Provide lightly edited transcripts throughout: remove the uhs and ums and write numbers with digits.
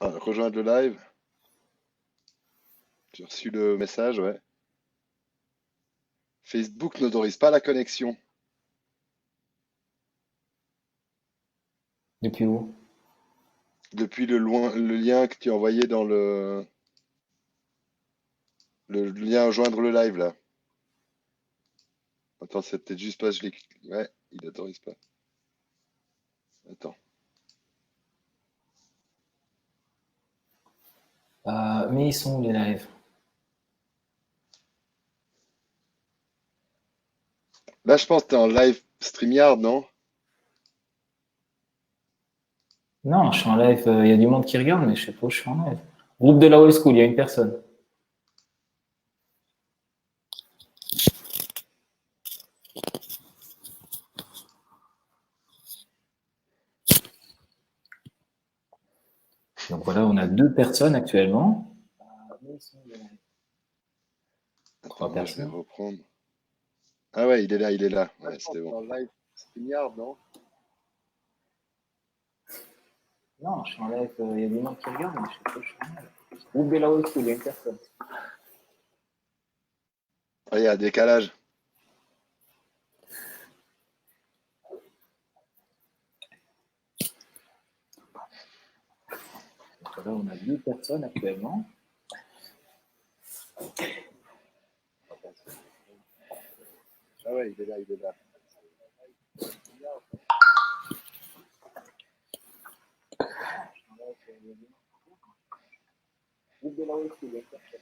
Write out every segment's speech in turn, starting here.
Rejoindre le live. J'ai reçu le message, ouais. Facebook n'autorise pas la connexion. Depuis où? Depuis le lien que tu as envoyé dans le lien joindre le live là. Attends, c'est peut-être juste pas, je l'ai. Ouais, il n'autorise pas. Attends. Mais ils sont où les lives? Là, je pense que tu es en live StreamYard, non? Non, je suis en live. Il y a du monde qui regarde, mais je sais pas où je suis en live. Groupe de la old school, il y a une personne. Donc voilà, on a 2 personnes actuellement. Attends, moi, je vais personnes. reprendre. Ah ouais, il est là, il est là. Ouais, c'était bon. En live StreamYard, non? Non, je suis en live. Il y a du monde qui regarde, mais je sais pas où je suis en live. Groupe de la old school, il y a une personne. Ah, il y a un décalage. Donc là, on a 2 personnes actuellement. Ah ouais, il est là, il est là. Groupe de la old school, il y a une personne.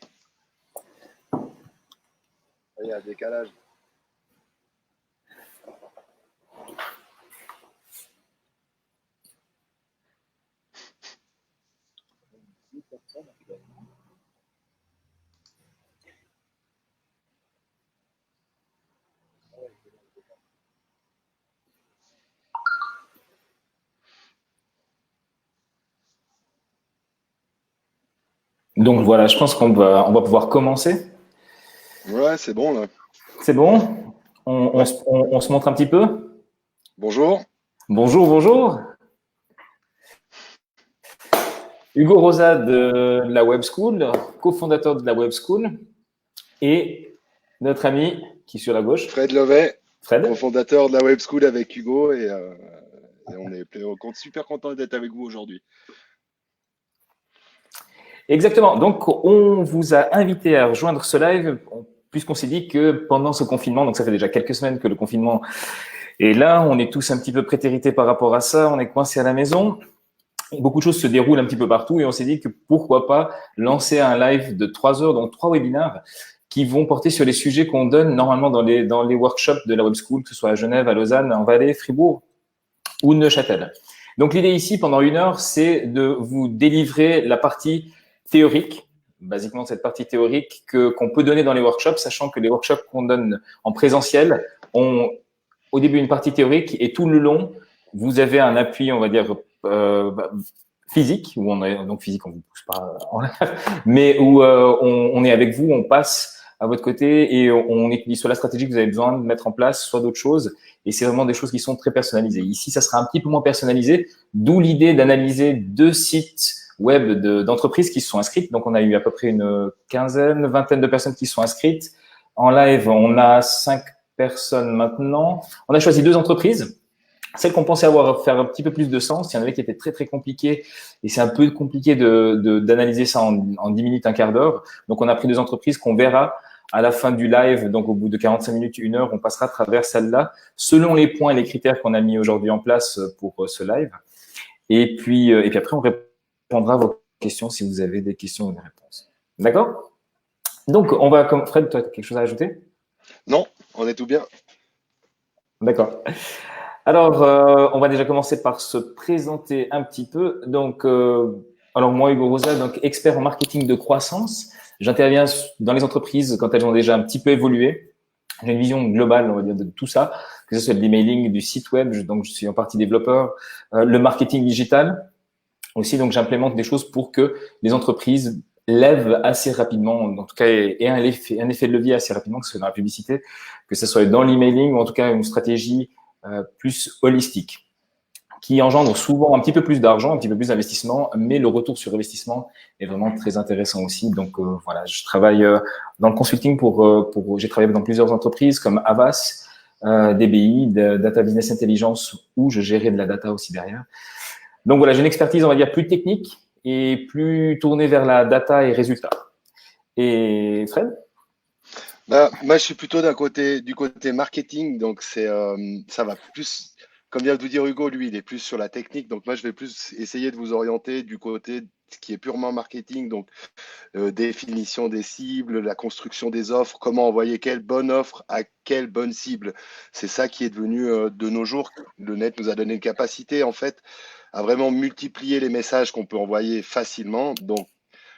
Ah, il y a un décalage. Donc voilà, je pense on va pouvoir commencer. Ouais, c'est bon là. C'est bon? On se montre un petit peu? Bonjour. Bonjour, bonjour. Hugo Rosa de la Web School, cofondateur de la Web School, et notre ami qui est sur la gauche, Fred Lovet, Fred. cofondateur de la Web School avec Hugo, et on est super content d'être avec vous aujourd'hui. Exactement. Donc, on vous a invité à rejoindre ce live puisqu'on s'est dit que pendant ce confinement, donc ça fait déjà quelques semaines que le confinement est là, on est tous un petit peu prétérités par rapport à ça, on est coincés à la maison. Beaucoup de choses se déroulent un petit peu partout et on s'est dit que pourquoi pas lancer un live de 3 heures, donc 3 webinaires qui vont porter sur les sujets qu'on donne normalement dans les workshops de la Web School, que ce soit à Genève, à Lausanne, en Valais, Fribourg ou Neuchâtel. Donc l'idée ici, pendant 1 heure, c'est de vous délivrer la partie théorique, basiquement cette partie théorique qu'on peut donner dans les workshops, sachant que les workshops qu'on donne en présentiel ont au début une partie théorique et tout le long, vous avez un appui, on va dire, physique, où on est, donc physique, on vous pousse pas en l'air, mais où on est avec vous, on passe à votre côté et on étudie soit la stratégie que vous avez besoin de mettre en place, soit d'autres choses. Et c'est vraiment des choses qui sont très personnalisées. Ici, ça sera un petit peu moins personnalisé, d'où l'idée d'analyser 2 sites web d'entreprises qui se sont inscrites. Donc, on a eu à peu près une vingtaine de personnes qui se sont inscrites. En live, on a 5 personnes maintenant. On a choisi 2 entreprises. Celles qu'on pensait faire un petit peu plus de sens, il y en avait qui étaient très, très compliquées et c'est un peu compliqué d'analyser ça en 10 minutes, un quart d'heure. Donc, on a pris 2 entreprises qu'on verra à la fin du live. Donc, au bout de 45 minutes, 1 heure, on passera à travers celle-là selon les points et les critères qu'on a mis aujourd'hui en place pour ce live. Et puis après, on répondra à vos questions si vous avez des questions ou des réponses. D'accord? Donc, on va, Fred, tu as quelque chose à ajouter? Non, on est tout bien. D'accord. Alors, on va déjà commencer par se présenter un petit peu. Donc, alors moi, Hugo Rosa, donc expert en marketing de croissance. J'interviens dans les entreprises quand elles ont déjà un petit peu évolué. J'ai une vision globale, on va dire, de tout ça, que ce soit de l'emailing, du site web. Donc, je suis en partie développeur, le marketing digital aussi. Donc, j'implémente des choses pour que les entreprises lèvent assez rapidement, en tout cas, aient un effet de levier assez rapidement, que ce soit dans la publicité, que ce soit dans l'emailing ou en tout cas une stratégie plus holistique. qui engendre souvent un petit peu plus d'argent, un petit peu plus d'investissement, mais le retour sur investissement est vraiment très intéressant aussi. Donc voilà, je travaille dans le consulting j'ai travaillé dans plusieurs entreprises comme Havas, DBI, Data Business Intelligence, où je gérais de la data aussi derrière. Donc voilà, j'ai une expertise, on va dire, plus technique et plus tournée vers la data et résultats. Et Fred? Bah, moi, je suis plutôt du côté marketing, donc ça va plus, comme vient de vous dire Hugo, lui, il est plus sur la technique, donc moi, je vais plus essayer de vous orienter du côté qui est purement marketing, donc définition des cibles, la construction des offres, comment envoyer quelle bonne offre à quelle bonne cible. C'est ça qui est devenu de nos jours. Le net nous a donné une capacité, en fait, à vraiment multiplier les messages qu'on peut envoyer facilement. Donc,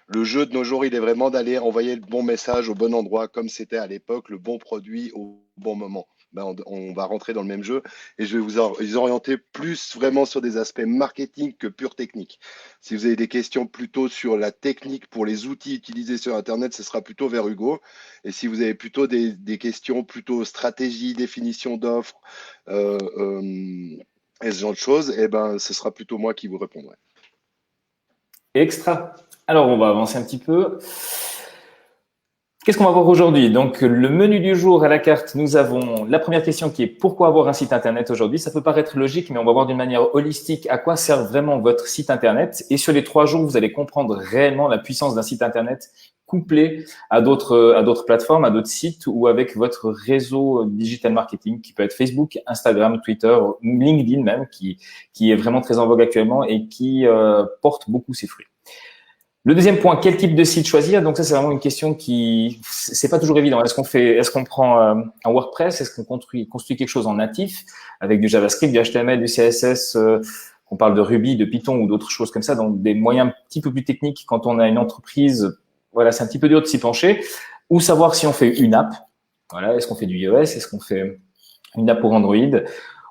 le jeu de nos jours, il est vraiment d'aller envoyer le bon message au bon endroit, comme c'était à l'époque, le bon produit au bon moment. Ben, on va rentrer dans le même jeu et je vais vous orienter plus vraiment sur des aspects marketing que pure technique. Si vous avez des questions plutôt sur la technique pour les outils utilisés sur Internet, ce sera plutôt vers Hugo. Et si vous avez plutôt des questions plutôt stratégie, définition d'offres, et ce genre de choses, eh ben, ce sera plutôt moi qui vous répondrai. Extra. Alors, on va avancer un petit peu. Qu'est-ce qu'on va voir aujourd'hui? Donc, le menu du jour à la carte, nous avons la première question qui est pourquoi avoir un site Internet aujourd'hui? Ça peut paraître logique, mais on va voir d'une manière holistique à quoi sert vraiment votre site Internet. Et sur les 3 jours, vous allez comprendre réellement la puissance d'un site Internet couplé à d'autres plateformes, à d'autres sites ou avec votre réseau digital marketing qui peut être Facebook, Instagram, Twitter, LinkedIn même, qui est vraiment très en vogue actuellement et qui porte beaucoup ses fruits. Le deuxième point, quel type de site choisir? Donc ça, c'est vraiment une question qui, c'est pas toujours évident. Est-ce qu'on prend un WordPress? Est-ce qu'on construit quelque chose en natif avec du JavaScript, du HTML, du CSS? On parle de Ruby, de Python ou d'autres choses comme ça, donc des moyens un petit peu plus techniques quand on a une entreprise. Voilà, c'est un petit peu dur de s'y pencher. Ou savoir si on fait une app. Voilà, est-ce qu'on fait du iOS? Est-ce qu'on fait une app pour Android?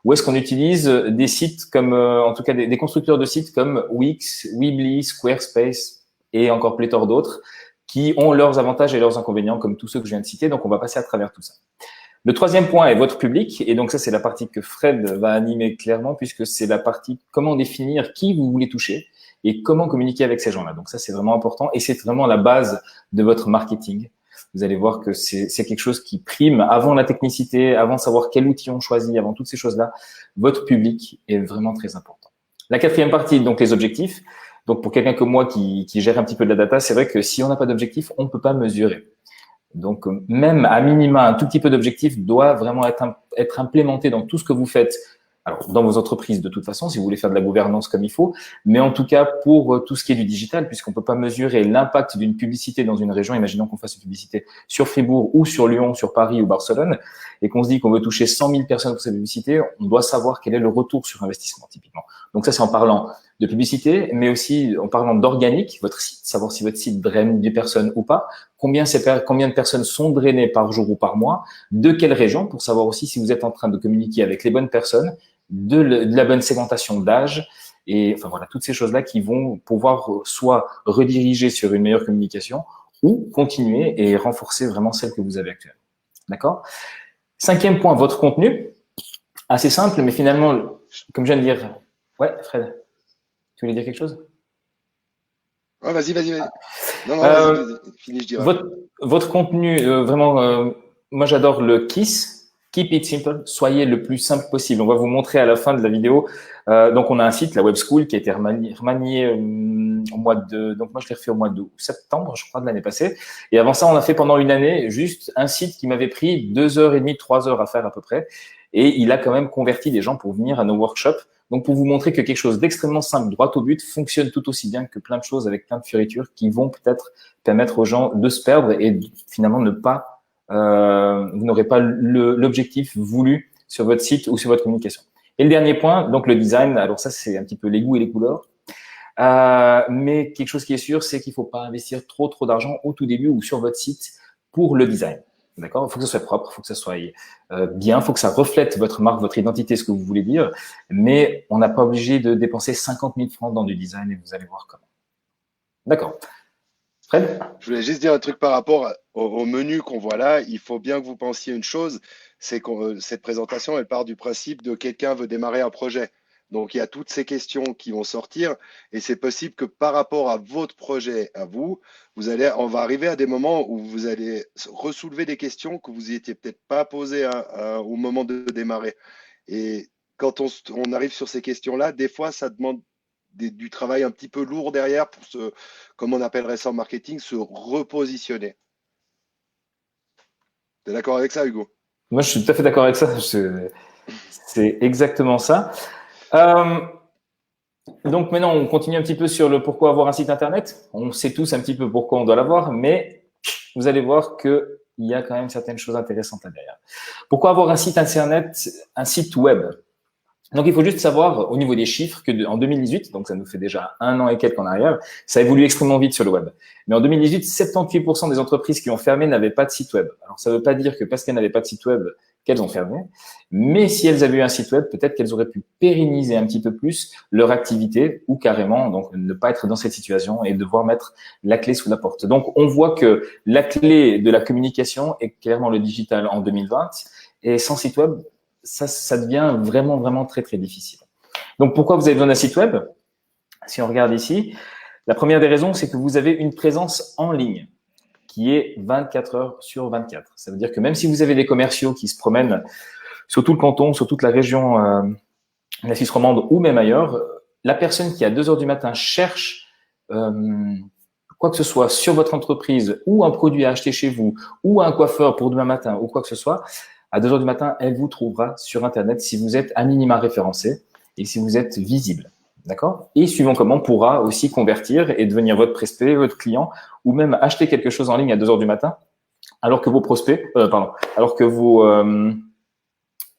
Ou est-ce qu'on utilise des sites comme, en tout cas des constructeurs de sites comme Wix, Weebly, Squarespace et encore pléthore d'autres qui ont leurs avantages et leurs inconvénients comme tous ceux que je viens de citer. Donc, on va passer à travers tout ça. Le troisième point est votre public. Et donc, ça, c'est la partie que Fred va animer clairement puisque c'est la partie comment définir qui vous voulez toucher et comment communiquer avec ces gens-là. Donc, ça, c'est vraiment important et c'est vraiment la base de votre marketing. Vous allez voir que c'est quelque chose qui prime avant la technicité, avant de savoir quel outil on choisit, avant toutes ces choses-là. Votre public est vraiment très important. La quatrième partie, donc les objectifs. Donc, pour quelqu'un comme moi qui gère un petit peu de la data, c'est vrai que si on n'a pas d'objectif, on ne peut pas mesurer. Donc, même à minima, un tout petit peu d'objectif doit vraiment être implémenté dans tout ce que vous faites. Alors, dans vos entreprises, de toute façon, si vous voulez faire de la gouvernance comme il faut, mais en tout cas pour tout ce qui est du digital, puisqu'on peut pas mesurer l'impact d'une publicité dans une région. Imaginons qu'on fasse une publicité sur Fribourg ou sur Lyon, sur Paris ou Barcelone, et qu'on se dit qu'on veut toucher 100 000 personnes pour cette publicité, on doit savoir quel est le retour sur investissement, typiquement. Donc ça, c'est en parlant de publicité, mais aussi en parlant d'organique, votre site, savoir si votre site draine des personnes ou pas, combien de personnes sont drainées par jour ou par mois, de quelle région, pour savoir aussi si vous êtes en train de communiquer avec les bonnes personnes, de la bonne segmentation d'âge, et enfin voilà, toutes ces choses-là qui vont pouvoir soit rediriger sur une meilleure communication ou continuer et renforcer vraiment celle que vous avez actuellement. D'accord? Cinquième point, votre contenu. Assez simple, mais finalement, comme je viens de dire, ouais, Fred, tu voulais dire quelque chose? Ah, vas-y. Non, vas-y, finis, je dirai. Votre contenu, vraiment, moi j'adore le KISS, Keep It Simple, soyez le plus simple possible. On va vous montrer à la fin de la vidéo. Donc on a un site, la Web School, qui a été remanié au mois de. Donc moi je l'ai refait au mois de septembre, je crois, de l'année passée. Et avant ça, on a fait pendant une année juste un site qui m'avait pris 2h30, 3 heures à faire à peu près. Et il a quand même converti des gens pour venir à nos workshops. Donc, pour vous montrer que quelque chose d'extrêmement simple, droit au but, fonctionne tout aussi bien que plein de choses avec plein de fioritures qui vont peut-être permettre aux gens de se perdre et finalement ne pas, vous n'aurez pas l'objectif voulu sur votre site ou sur votre communication. Et le dernier point, donc le design. Alors ça, c'est un petit peu les goûts et les couleurs. Mais quelque chose qui est sûr, c'est qu'il ne faut pas investir trop d'argent au tout début ou sur votre site pour le design. D'accord? Il faut que ça soit propre, il faut que ça soit bien, il faut que ça reflète votre marque, votre identité, ce que vous voulez dire. Mais on n'a pas obligé de dépenser 50 000 francs dans du design et vous allez voir comment. D'accord. Fred? Je voulais juste dire un truc par rapport au menu qu'on voit là. Il faut bien que vous pensiez une chose, c'est que cette présentation, elle part du principe de quelqu'un veut démarrer un projet. Donc, il y a toutes ces questions qui vont sortir et c'est possible que par rapport à votre projet, à vous, on va arriver à des moments où vous allez ressoulever des questions que vous n'étiez peut-être pas posées au moment de démarrer. Et quand on arrive sur ces questions-là, des fois, ça demande du travail un petit peu lourd derrière pour comme on appellerait ça en marketing, se repositionner. Tu es d'accord avec ça, Hugo? Moi, je suis tout à fait d'accord avec ça. C'est exactement ça. Euh, donc maintenant, on continue un petit peu sur le pourquoi avoir un site internet. On sait tous un petit peu pourquoi on doit l'avoir, mais vous allez voir qu'il y a quand même certaines choses intéressantes là derrière. Pourquoi avoir un site internet, un site web? Donc, il faut juste savoir au niveau des chiffres que en 2018, donc ça nous fait déjà 1 an et quelques en arrière, ça évolue extrêmement vite sur le web. Mais en 2018, 78% des entreprises qui ont fermé n'avaient pas de site web. Alors, ça ne veut pas dire que parce qu'elles n'avaient pas de site web, qu'elles ont fermé. Mais si elles avaient eu un site web, peut-être qu'elles auraient pu pérenniser un petit peu plus leur activité ou carrément donc ne pas être dans cette situation et devoir mettre la clé sous la porte. Donc, on voit que la clé de la communication est clairement le digital en 2020 et sans site web, ça devient vraiment, vraiment très, très difficile. Donc, pourquoi vous avez besoin d'un site web? Si on regarde ici, la première des raisons, c'est que vous avez une présence en ligne qui est 24 heures sur 24. Ça veut dire que même si vous avez des commerciaux qui se promènent sur tout le canton, sur toute la région la Suisse romande ou même ailleurs, la personne qui à 2 heures du matin cherche quoi que ce soit sur votre entreprise ou un produit à acheter chez vous ou un coiffeur pour demain matin ou quoi que ce soit, à 2 heures du matin, elle vous trouvera sur Internet si vous êtes à minima référencé et si vous êtes visible. D'accord? Et suivant comment, on pourra aussi convertir et devenir votre prospect, votre client, ou même acheter quelque chose en ligne à 2 heures du matin, alors que vos prospects, alors que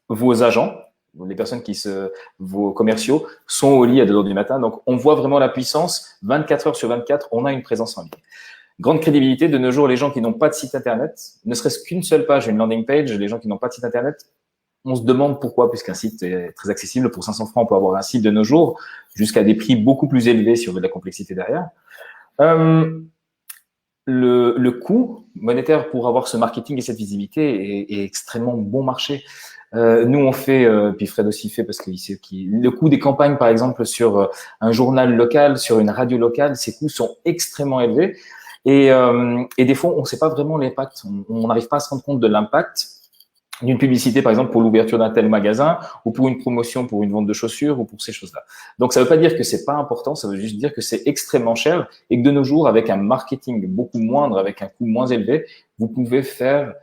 vos agents, les personnes vos commerciaux, sont au lit à 2 heures du matin. Donc, on voit vraiment la puissance. 24 heures sur 24, on a une présence en ligne. Grande crédibilité. De nos jours, les gens qui n'ont pas de site internet, ne serait-ce qu'une seule page, une landing page, les gens qui n'ont pas de site internet, on se demande pourquoi, puisqu'un site est très accessible. Pour 500 francs, on peut avoir un site de nos jours, jusqu'à des prix beaucoup plus élevés si on veut de la complexité derrière. Le coût monétaire pour avoir ce marketing et cette visibilité est extrêmement bon marché. Nous, on fait, puis Fred aussi fait, parce qu'il sait le coût des campagnes, par exemple, sur un journal local, sur une radio locale, ces coûts sont extrêmement élevés. Et des fois, on ne sait pas vraiment l'impact. On n'arrive pas à se rendre compte de l'impact d'une publicité, par exemple, pour l'ouverture d'un tel magasin ou pour une promotion, pour une vente de chaussures ou pour ces choses-là. Donc, ça ne veut pas dire que c'est pas important, ça veut juste dire que c'est extrêmement cher et que de nos jours, avec un marketing beaucoup moindre, avec un coût moins élevé, vous pouvez faire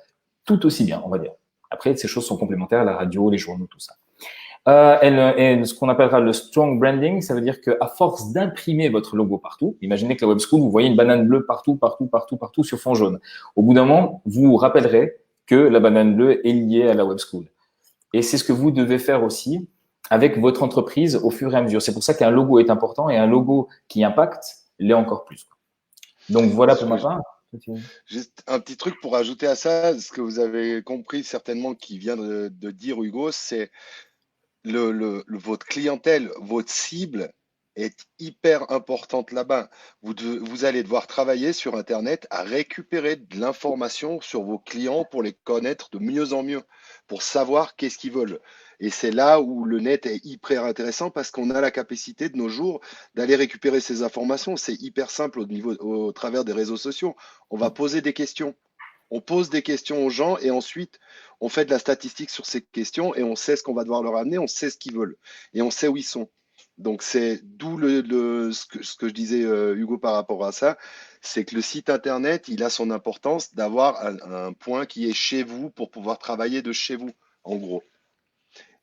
tout aussi bien, on va dire. Après, ces choses sont complémentaires, la radio, les journaux, tout ça. Et ce qu'on appellera le strong branding, ça veut dire qu'à force d'imprimer votre logo partout, imaginez que la web school, vous voyez une banane bleue partout sur fond jaune. Au bout d'un moment, vous vous rappellerez que la banane bleue est liée à la web school. Et c'est ce que vous devez faire aussi avec votre entreprise au fur et à mesure. C'est pour ça qu'un logo est important et un logo qui impacte l'est encore plus. Donc voilà pour ma part. Juste un petit truc pour ajouter à ça, ce que vous avez compris certainement qui vient de dire Hugo, c'est votre clientèle, votre cible est hyper importante là-bas. Vous allez devoir travailler sur Internet à récupérer de l'information sur vos clients pour les connaître de mieux en mieux, pour savoir qu'est-ce qu'ils veulent. Et c'est là où le net est hyper intéressant parce qu'on a la capacité de nos jours d'aller récupérer ces informations. C'est hyper simple au travers des réseaux sociaux. On va poser des questions. On pose des questions aux gens et ensuite on fait de la statistique sur ces questions et on sait ce qu'on va devoir leur amener, on sait ce qu'ils veulent et on sait où ils sont. Donc c'est d'où ce que je disais Hugo par rapport à ça, c'est que le site internet, il a son importance d'avoir un point qui est chez vous pour pouvoir travailler de chez vous, en gros.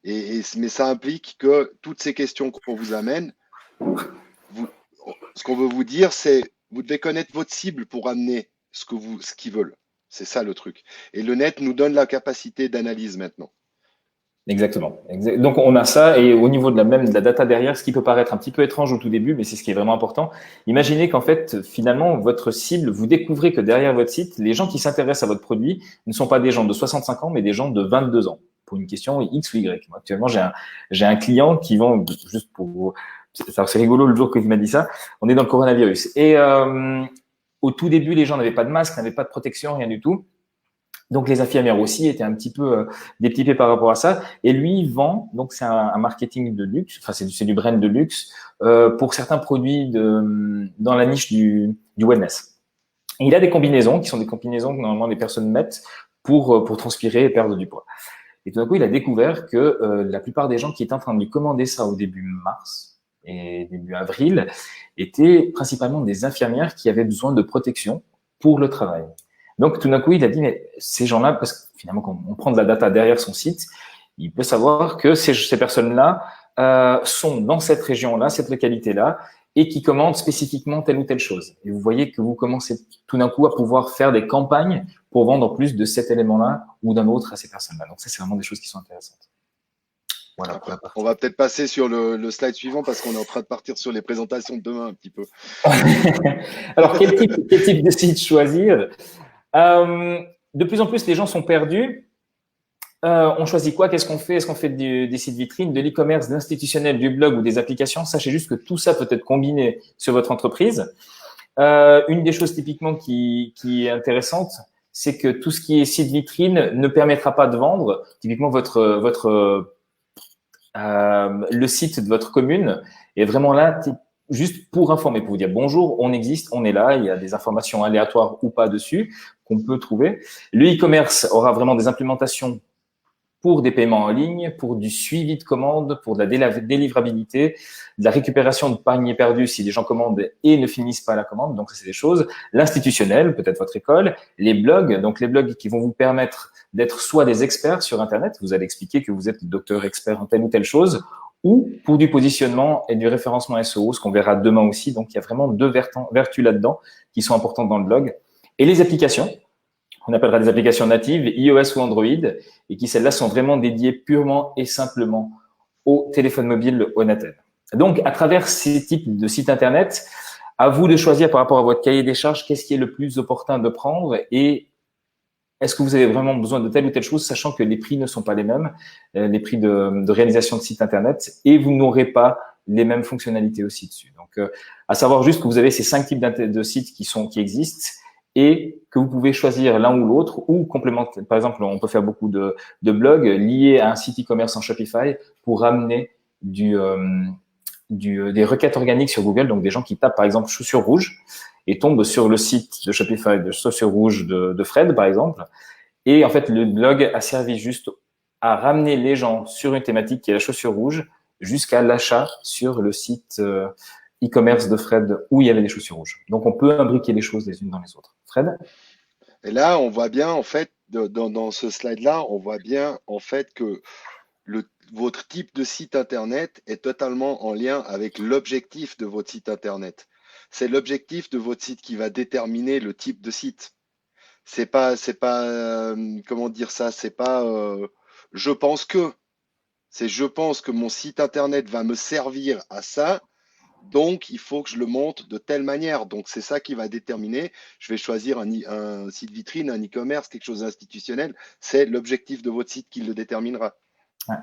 Mais ça implique que toutes ces questions qu'on vous amène, ce qu'on veut vous dire, c'est vous devez connaître votre cible pour amener ce qu'ils veulent. C'est ça le truc. Et le net nous donne la capacité d'analyse maintenant. Exactement. Donc, on a ça. Et au niveau de la data derrière, ce qui peut paraître un petit peu étrange au tout début, mais c'est ce qui est vraiment important. Imaginez qu'en fait, finalement, votre cible, vous découvrez que derrière votre site, les gens qui s'intéressent à votre produit ne sont pas des gens de 65 ans, mais des gens de 22 ans. Pour une question X ou Y. Moi, actuellement, j'ai un client qui vend, juste pour, c'est rigolo le jour qu'il m'a dit ça. On est dans le coronavirus. Et, au tout début, les gens n'avaient pas de masque, n'avaient pas de protection, rien du tout. Donc, les infirmières aussi étaient un petit peu déptypées par rapport à ça. Et lui, il vend, donc c'est un marketing de luxe, enfin, c'est du brand de luxe, pour certains produits dans la niche du wellness. Et il a des combinaisons qui sont des combinaisons que normalement les personnes mettent pour transpirer et perdre du poids. Et tout d'un coup, il a découvert que la plupart des gens qui étaient en train de lui commander ça au début mars et début avril étaient principalement des infirmières qui avaient besoin de protection pour le travail. Donc, tout d'un coup, il a dit, mais ces gens-là, parce que finalement, quand on prend de la data derrière son site, il peut savoir que ces personnes-là sont dans cette région-là, cette localité-là, et qui commandent spécifiquement telle ou telle chose. Et vous voyez que vous commencez tout d'un coup à pouvoir faire des campagnes pour vendre plus de cet élément-là ou d'un autre à ces personnes-là. Donc ça, c'est vraiment des choses qui sont intéressantes. Voilà pour la On partie. va peut-être passer sur le slide suivant parce qu'on est en train de partir sur les présentations de demain un petit peu. Alors, quel type de site choisir De plus en plus, les gens sont perdus. On choisit quoi? Qu'est-ce qu'on fait? Est-ce qu'on fait des sites vitrines, de l'e-commerce, de l'institutionnel, du blog ou des applications? Sachez juste que tout ça peut être combiné sur votre entreprise. Une des choses typiquement qui est intéressante, c'est que tout ce qui est site vitrine ne permettra pas de vendre. Typiquement, le site de votre commune est vraiment là juste pour informer, pour vous dire bonjour, on existe, on est là, il y a des informations aléatoires ou pas dessus qu'on peut trouver. Le e-commerce aura vraiment des implémentations pour des paiements en ligne, pour du suivi de commandes, pour de la délivrabilité, de la récupération de paniers perdus si les gens commandent et ne finissent pas la commande. Donc, ça, c'est des choses. L'institutionnel, peut-être votre école, les blogs, donc les blogs qui vont vous permettre d'être soit des experts sur Internet, vous allez expliquer que vous êtes docteur expert en telle ou telle chose, ou pour du positionnement et du référencement SEO, ce qu'on verra demain aussi. Donc, il y a vraiment deux vertus là-dedans qui sont importantes dans le blog. Et les applications, on appellera des applications natives, iOS ou Android, et qui celles-là sont vraiment dédiées purement et simplement au téléphone mobile Onatel. Donc, à travers ces types de sites Internet, à vous de choisir par rapport à votre cahier des charges qu'est-ce qui est le plus opportun de prendre et est-ce que vous avez vraiment besoin de telle ou telle chose, sachant que les prix ne sont pas les mêmes, les prix de réalisation de sites Internet, et vous n'aurez pas les mêmes fonctionnalités aussi dessus. Donc, à savoir juste que vous avez ces 5 types de sites qui existent et que vous pouvez choisir l'un ou l'autre ou complémenter. Par exemple, on peut faire beaucoup de blogs liés à un site e-commerce en Shopify pour ramener des requêtes organiques sur Google, donc des gens qui tapent par exemple chaussures rouges et tombent sur le site de Shopify de chaussures rouges de Fred par exemple. Et en fait, le blog a servi juste à ramener les gens sur une thématique qui est la chaussure rouge jusqu'à l'achat sur le site e-commerce de Fred où il y avait des chaussures rouges. Donc, on peut imbriquer les choses les unes dans les autres. Fred? Et là, on voit bien, en fait, dans ce slide-là, on voit bien, en fait, que votre type de site Internet est totalement en lien avec l'objectif de votre site Internet. C'est l'objectif de votre site qui va déterminer le type de site. Comment dire ça? C'est pas, je pense que. C'est je pense que mon site Internet va me servir à ça. Donc, il faut que je le monte de telle manière. Donc, c'est ça qui va déterminer. Je vais choisir un site vitrine, un e-commerce, quelque chose d'institutionnel. C'est l'objectif de votre site qui le déterminera. Ouais.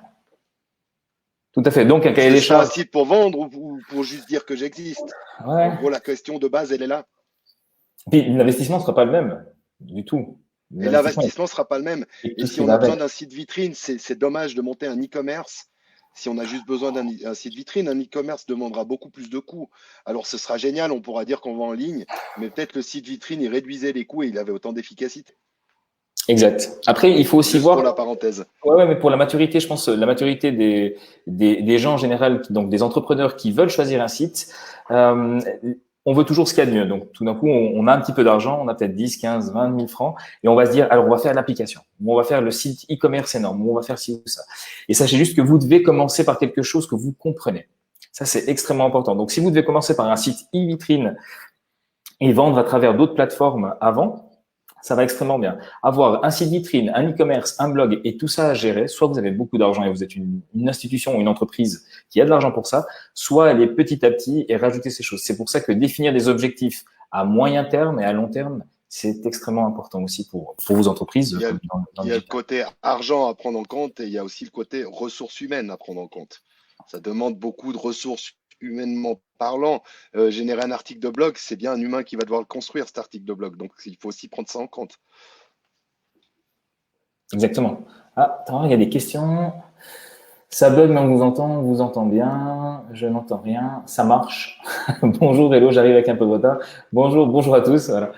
Tout à fait. Donc, un Est-ce cahier que des je fais un charges. site pour vendre ou pour juste dire que j'existe? En Ouais. gros, la question de base, elle est là. Puis, l'investissement ne sera pas le même du tout. Et L'investissement l'investissement ne sera pas le même. et Et tout ce si qui on va a besoin avec. d'un site vitrine, c'est dommage de monter un e-commerce. Si on a juste besoin d'un site vitrine, un e-commerce demandera beaucoup plus de coûts. Alors ce sera génial, on pourra dire qu'on va en ligne, mais peut-être le site vitrine, il réduisait les coûts et il avait autant d'efficacité. Exact. Après, il faut aussi Juste pour voir. la parenthèse. Ouais, ouais, mais pour la maturité, je pense, la maturité des gens en général, donc des entrepreneurs qui veulent choisir un site, euh, on veut toujours ce qu'il y a de mieux. Donc, tout d'un coup, on a un petit peu d'argent, on a peut-être 10, 15, 20 000 francs, et on va se dire, alors, on va faire l'application, ou on va faire le site e-commerce énorme, ou on va faire ci ou ça. Et sachez juste que vous devez commencer par quelque chose que vous comprenez. Ça, c'est extrêmement important. Donc, si vous devez commencer par un site e-vitrine et vendre à travers d'autres plateformes avant, ça va extrêmement bien. Avoir un site vitrine, un e-commerce, un blog et tout ça à gérer, soit vous avez beaucoup d'argent et vous êtes une institution ou une entreprise qui a de l'argent pour ça, soit aller petit à petit et rajouter ces choses. C'est pour ça que définir des objectifs à moyen terme et à long terme, c'est extrêmement important aussi pour vos entreprises Il y a, dans il le y a le digital. côté argent à prendre en compte et il y a aussi le côté ressources humaines à prendre en compte. Ça demande beaucoup de ressources humainement parlant. Générer un article de blog, c'est bien un humain qui va devoir le construire, cet article de blog. Donc, il faut aussi prendre ça en compte. Exactement. Ah, attends, il y a des questions. Ça bug, mais on vous entend bien. Je n'entends rien. Ça marche. Bonjour, hello, j'arrive avec un peu de retard. Bonjour à tous. Voilà.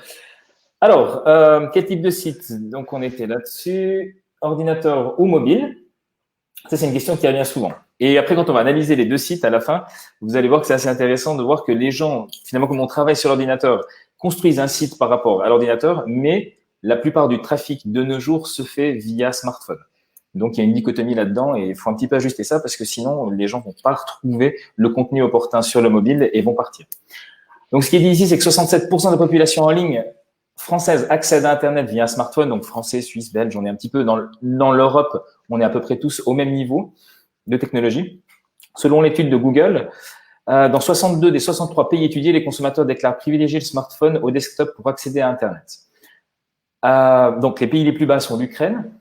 Alors, quel type de site? Donc, on était là-dessus. Ordinateur ou mobile? Ça, c'est une question qui revient souvent. Et après, quand on va analyser les deux sites à la fin, vous allez voir que c'est assez intéressant de voir que les gens, finalement, comme on travaille sur l'ordinateur, construisent un site par rapport à l'ordinateur, mais la plupart du trafic de nos jours se fait via smartphone. Donc, il y a une dichotomie là-dedans et il faut un petit peu ajuster ça parce que sinon, les gens vont pas retrouver le contenu opportun sur le mobile et vont partir. Donc, ce qui est dit ici, c'est que 67% de la population en ligne française accède à Internet via un smartphone, donc français, suisse, belge, on est un petit peu dans l'Europe, on est à peu près tous au même niveau de technologie. Selon l'étude de Google, dans 62 des 63 pays étudiés, les consommateurs déclarent privilégier le smartphone au desktop pour accéder à Internet. Donc, les pays les plus bas sont l'Ukraine,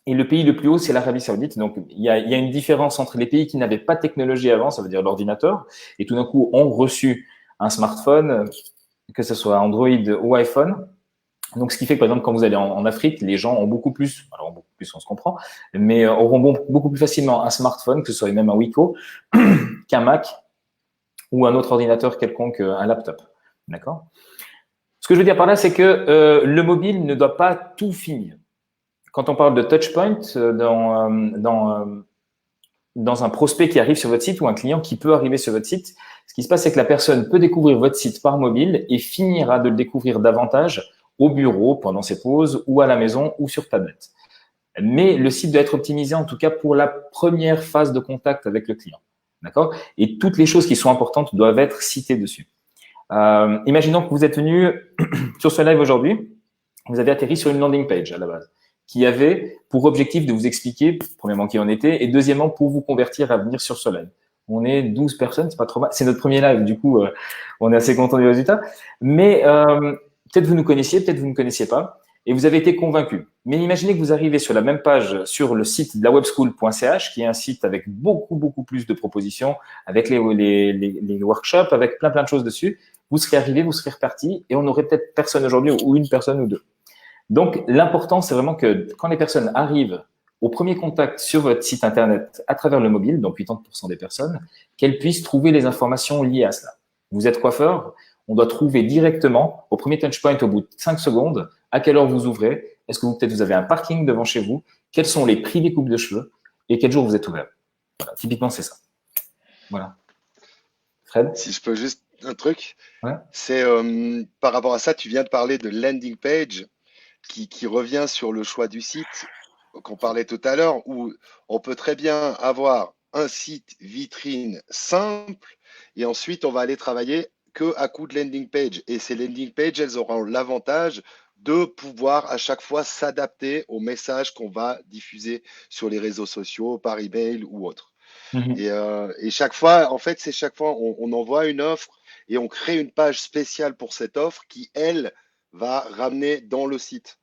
et le pays le plus haut, c'est l'Arabie Saoudite. Donc, il y a une différence entre les pays qui n'avaient pas de technologie avant, ça veut dire l'ordinateur, et tout d'un coup ont reçu un smartphone, que ce soit Android ou iPhone. Donc, ce qui fait que, par exemple, quand vous allez en Afrique, les gens ont beaucoup plus, alors beaucoup plus, on se comprend, mais auront beaucoup plus facilement un smartphone, que ce soit même un Wiko, qu'un Mac ou un autre ordinateur quelconque, un laptop. D'accord? Ce que je veux dire par là, c'est que le mobile ne doit pas tout finir. Quand on parle de touchpoint dans un prospect qui arrive sur votre site ou un client qui peut arriver sur votre site, ce qui se passe, c'est que la personne peut découvrir votre site par mobile et finira de le découvrir davantage au bureau, pendant ses pauses, ou à la maison, ou sur tablette. Mais le site doit être optimisé, en tout cas, pour la première phase de contact avec le client. D'accord? Et toutes les choses qui sont importantes doivent être citées dessus. Imaginons que vous êtes venu sur ce live aujourd'hui, vous avez atterri sur une landing page à la base, qui avait pour objectif de vous expliquer, premièrement, qui on était, et deuxièmement, pour vous convertir à venir sur ce live. On est 12 personnes, c'est pas trop mal. C'est notre premier live, du coup, on est assez content du résultat. Mais peut-être vous nous connaissiez, peut-être vous ne connaissiez pas, et vous avez été convaincu. Mais imaginez que vous arrivez sur la même page sur le site de la webschool.ch, qui est un site avec beaucoup plus de propositions, avec les workshops, avec plein de choses dessus. Vous serez arrivé, vous serez reparti, et on n'aurait peut-être personne aujourd'hui, ou une personne ou deux. Donc, l'important, c'est vraiment que quand les personnes arrivent au premier contact sur votre site Internet à travers le mobile, donc 80% des personnes, qu'elles puissent trouver les informations liées à cela. Vous êtes coiffeur, on doit trouver directement, au premier touchpoint, au bout de 5 secondes, à quelle heure vous ouvrez, est-ce que peut-être vous avez un parking devant chez vous, quels sont les prix des coupes de cheveux et quel jour vous êtes ouvert. Voilà, typiquement, c'est ça. Voilà. Fred? Si je peux juste un truc, Ouais. c'est par rapport à ça, tu viens de parler de landing page qui revient sur le choix du site qu'on parlait tout à l'heure, où on peut très bien avoir un site vitrine simple et ensuite on va aller travailler que à coup de landing page. Et ces landing pages, elles auront l'avantage de pouvoir à chaque fois s'adapter aux messages qu'on va diffuser sur les réseaux sociaux, par email ou autre. Et chaque fois, en fait, c'est chaque fois, on envoie une offre et on crée une page spéciale pour cette offre qui, elle, va ramener dans le site.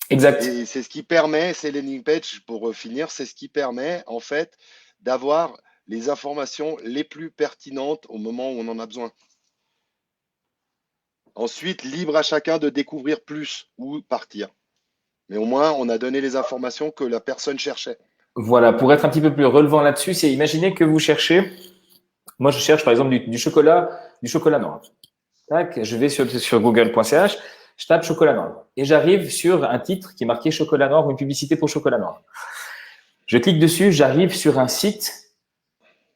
Exact. Et c'est ce qui permet, ces landing pages, pour finir, c'est ce qui permet, en fait, d'avoir les informations les plus pertinentes au moment où on en a besoin. Ensuite, libre à chacun de découvrir plus ou partir. Mais au moins, on a donné les informations que la personne cherchait. Voilà, pour être un petit peu plus relevant là-dessus, c'est imaginer que vous cherchez, moi je cherche par exemple du chocolat noir. Tac, je vais sur google.ch, je tape chocolat noir et j'arrive sur un titre qui est marqué chocolat noir ou une publicité pour chocolat noir. Je clique dessus, j'arrive sur un site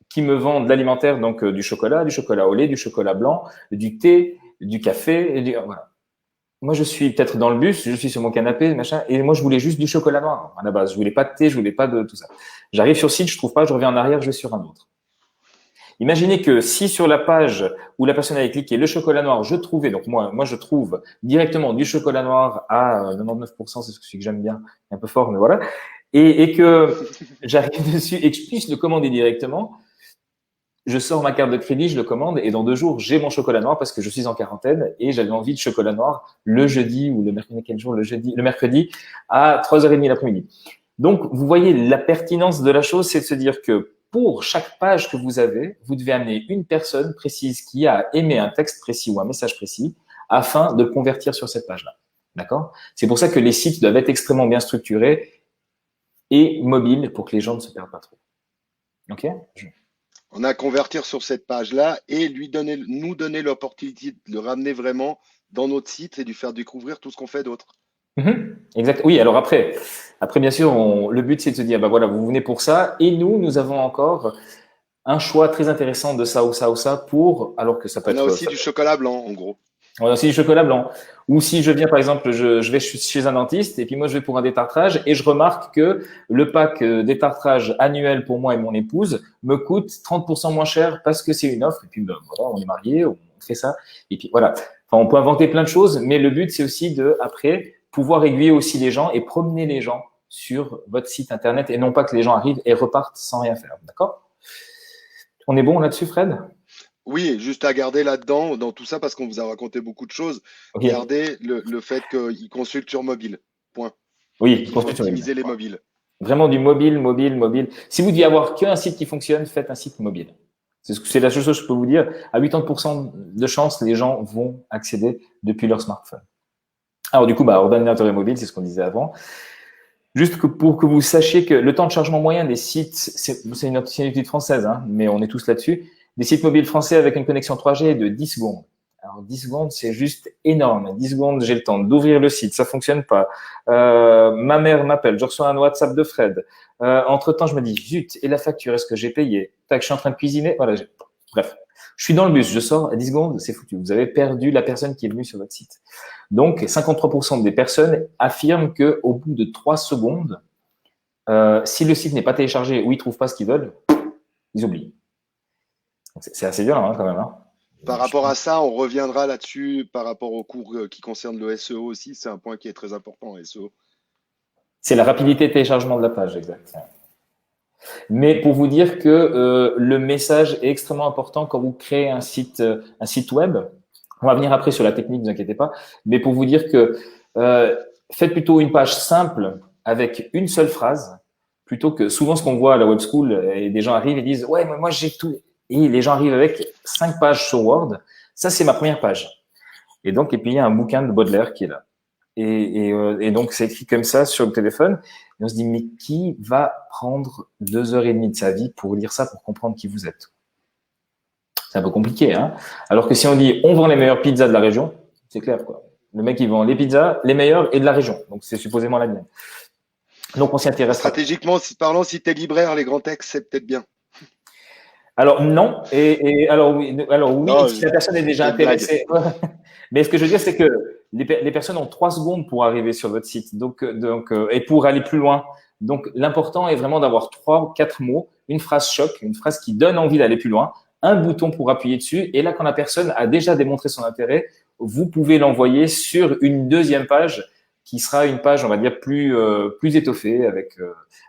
qui me vend de l'alimentaire, donc du chocolat au lait, du chocolat blanc, du thé, du café, voilà. Moi, je suis peut-être dans le bus, je suis sur mon canapé, machin, et moi, je voulais juste du chocolat noir à la base. Je voulais pas de thé, je voulais pas de tout ça. J'arrive sur le site, je trouve pas, je reviens en arrière, je vais sur un autre. Imaginez que si sur la page où la personne avait cliqué le chocolat noir, je trouvais, donc moi je trouve directement du chocolat noir à 99%, c'est ce que j'aime bien, un peu fort, mais voilà, et que j'arrive dessus et que je puisse le commander directement. Je sors ma carte de crédit, je le commande et dans 2 jours, j'ai mon chocolat noir parce que je suis en quarantaine et j'avais envie de chocolat noir le jeudi ou le mercredi, quel jour? Le mercredi à 3h30 l'après-midi. Donc, vous voyez la pertinence de la chose, c'est de se dire que pour chaque page que vous avez, vous devez amener une personne précise qui a aimé un texte précis ou un message précis afin de le convertir sur cette page-là. D'accord? C'est pour ça que les sites doivent être extrêmement bien structurés et mobiles pour que les gens ne se perdent pas trop. OK? On a à convertir sur cette page-là et nous donner l'opportunité de le ramener vraiment dans notre site et de lui faire découvrir tout ce qu'on fait d'autre. Exact. Oui, alors après bien sûr, le but c'est de se dire, bah voilà, vous venez pour ça, et nous avons encore un choix très intéressant de ça ou ça ou ça alors que ça peut On a être, aussi du chocolat blanc, en gros. on a aussi du chocolat blanc. Ou si je viens, par exemple, je vais chez un dentiste et puis moi je vais pour un détartrage et je remarque que le pack détartrage annuel pour moi et mon épouse me coûte 30% moins cher parce que c'est une offre. Et puis ben, voilà, on est mariés, on fait ça. Et puis voilà. Enfin, on peut inventer plein de choses, mais le but c'est aussi de après pouvoir aiguiller aussi les gens et promener les gens sur votre site internet et non pas que les gens arrivent et repartent sans rien faire. D'accord? On est bon là-dessus, Fred? Oui, juste à garder là-dedans, dans tout ça, parce qu'on vous a raconté beaucoup de choses, Ok. gardez le fait qu'ils consultent sur mobile. Point. Oui, Qu'il faut construction mobile. optimiser les mobiles. Vraiment du mobile, mobile, mobile. Si vous deviez avoir qu'un site qui fonctionne, faites un site mobile. C'est la seule chose que je peux vous dire. À 80% de chance, les gens vont accéder depuis leur smartphone. Alors du coup, ordinateur et mobile, c'est ce qu'on disait avant. Juste pour que vous sachiez que le temps de chargement moyen des sites, c'est une étude française, hein, mais on est tous là-dessus, des sites mobiles français avec une connexion 3G est de 10 secondes. Alors 10 secondes, c'est juste énorme. 10 secondes, j'ai le temps d'ouvrir le site, ça fonctionne pas. Ma mère m'appelle, je reçois un WhatsApp de Fred. Entre-temps, je me dis, zut, et la facture, est-ce que j'ai payé? Tac, je suis en train de cuisiner. Voilà, bref. Je suis dans le bus, je sors à 10 secondes, c'est foutu. Vous avez perdu la personne qui est venue sur votre site. Donc, 53% des personnes affirment qu'au bout de 3 secondes, si le site n'est pas téléchargé ou ils ne trouvent pas ce qu'ils veulent, ils oublient. C'est assez violent, hein, quand même. Hein. Par rapport à ça, on reviendra là-dessus par rapport au cours qui concerne le SEO aussi. C'est un point qui est très important, SEO. C'est la rapidité de téléchargement de la page, exact. Mais pour vous dire que le message est extrêmement important quand vous créez un site web. On va venir après sur la technique, ne vous inquiétez pas. Mais pour vous dire que faites plutôt une page simple avec une seule phrase, plutôt que souvent ce qu'on voit à la web school, et des gens arrivent et disent ouais, mais moi j'ai tout. Et les gens arrivent avec 5 pages sur Word. Ça, c'est ma première page. Et puis il y a un bouquin de Baudelaire qui est là. Et donc, c'est écrit comme ça sur le téléphone. Et on se dit, mais qui va prendre 2h30 de sa vie pour lire ça, pour comprendre qui vous êtes? C'est un peu compliqué, hein? Alors que si on dit, on vend les meilleures pizzas de la région, c'est clair, quoi. Le mec, il vend les pizzas, les meilleures et de la région. Donc, c'est supposément la mienne. Donc, on s'y intéresse. Stratégiquement parlant, si tu es libraire, les grands textes, c'est peut-être bien. Alors, non. Alors, oui, non, si la personne est déjà intéressée. Mais ce que je veux dire, c'est que les personnes ont 3 secondes pour arriver sur votre site, et pour aller plus loin. Donc, l'important est vraiment d'avoir 3 ou 4 mots, une phrase choc, une phrase qui donne envie d'aller plus loin, un bouton pour appuyer dessus. Et là, quand la personne a déjà démontré son intérêt, vous pouvez l'envoyer sur une deuxième page qui sera une page, on va dire, plus étoffée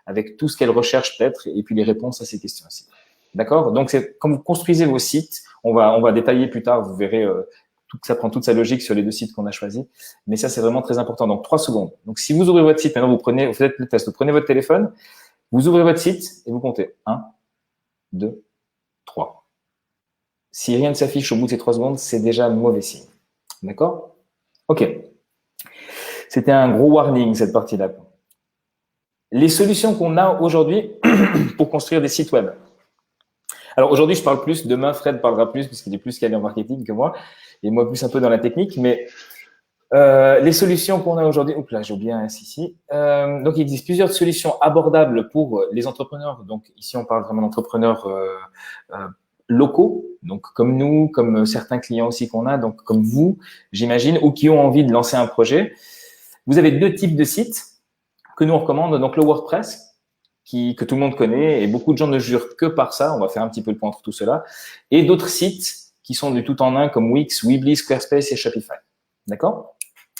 avec tout ce qu'elle recherche peut-être et puis les réponses à ces questions aussi. D'accord? Donc, quand vous construisez vos sites, on va détailler plus tard, vous verrez ça prend toute sa logique sur les 2 sites qu'on a choisis. Mais ça, c'est vraiment très important. Donc, 3 secondes. Donc, si vous ouvrez votre site, maintenant, vous faites le test. Vous prenez votre téléphone, vous ouvrez votre site et vous comptez 1, 2, 3. Si rien ne s'affiche au bout de ces 3 secondes, c'est déjà un mauvais signe. D'accord? OK. C'était un gros warning, cette partie-là. Les solutions qu'on a aujourd'hui pour construire des sites web. Alors, aujourd'hui, je parle plus. Demain, Fred parlera plus parce qu'il est plus calé en marketing que moi. Et moi, plus un peu dans la technique. Mais les solutions qu'on a aujourd'hui… Oups là, j'ai oublié un S ici. Donc, il existe plusieurs solutions abordables pour les entrepreneurs. Donc, ici, on parle vraiment d'entrepreneurs locaux, donc comme nous, comme certains clients aussi qu'on a, donc comme vous, j'imagine, ou qui ont envie de lancer un projet. Vous avez 2 types de sites que nous on recommande. Donc, le WordPress, que tout le monde connaît, et beaucoup de gens ne jurent que par ça. On va faire un petit peu le point entre tout cela. Et d'autres sites qui sont du tout en un, comme Wix, Weebly, Squarespace et Shopify. D'accord?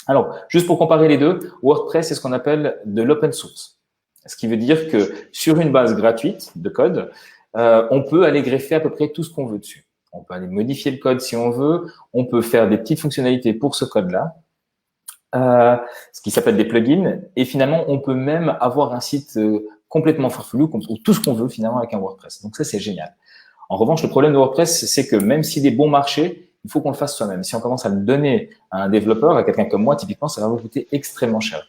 Alors, juste pour comparer les deux, WordPress, c'est ce qu'on appelle de l'open source. Ce qui veut dire que sur une base gratuite de code, on peut aller greffer à peu près tout ce qu'on veut dessus. On peut aller modifier le code si on veut. On peut faire des petites fonctionnalités pour ce code-là. Ce qui s'appelle des plugins. Et finalement, on peut même avoir un site complètement farfelu, ou tout ce qu'on veut finalement avec un WordPress. Donc ça, c'est génial. En revanche, le problème de WordPress, c'est que même s'il est bon marché, il faut qu'on le fasse soi-même. Si on commence à le donner à un développeur, à quelqu'un comme moi, typiquement, ça va vous coûter extrêmement cher.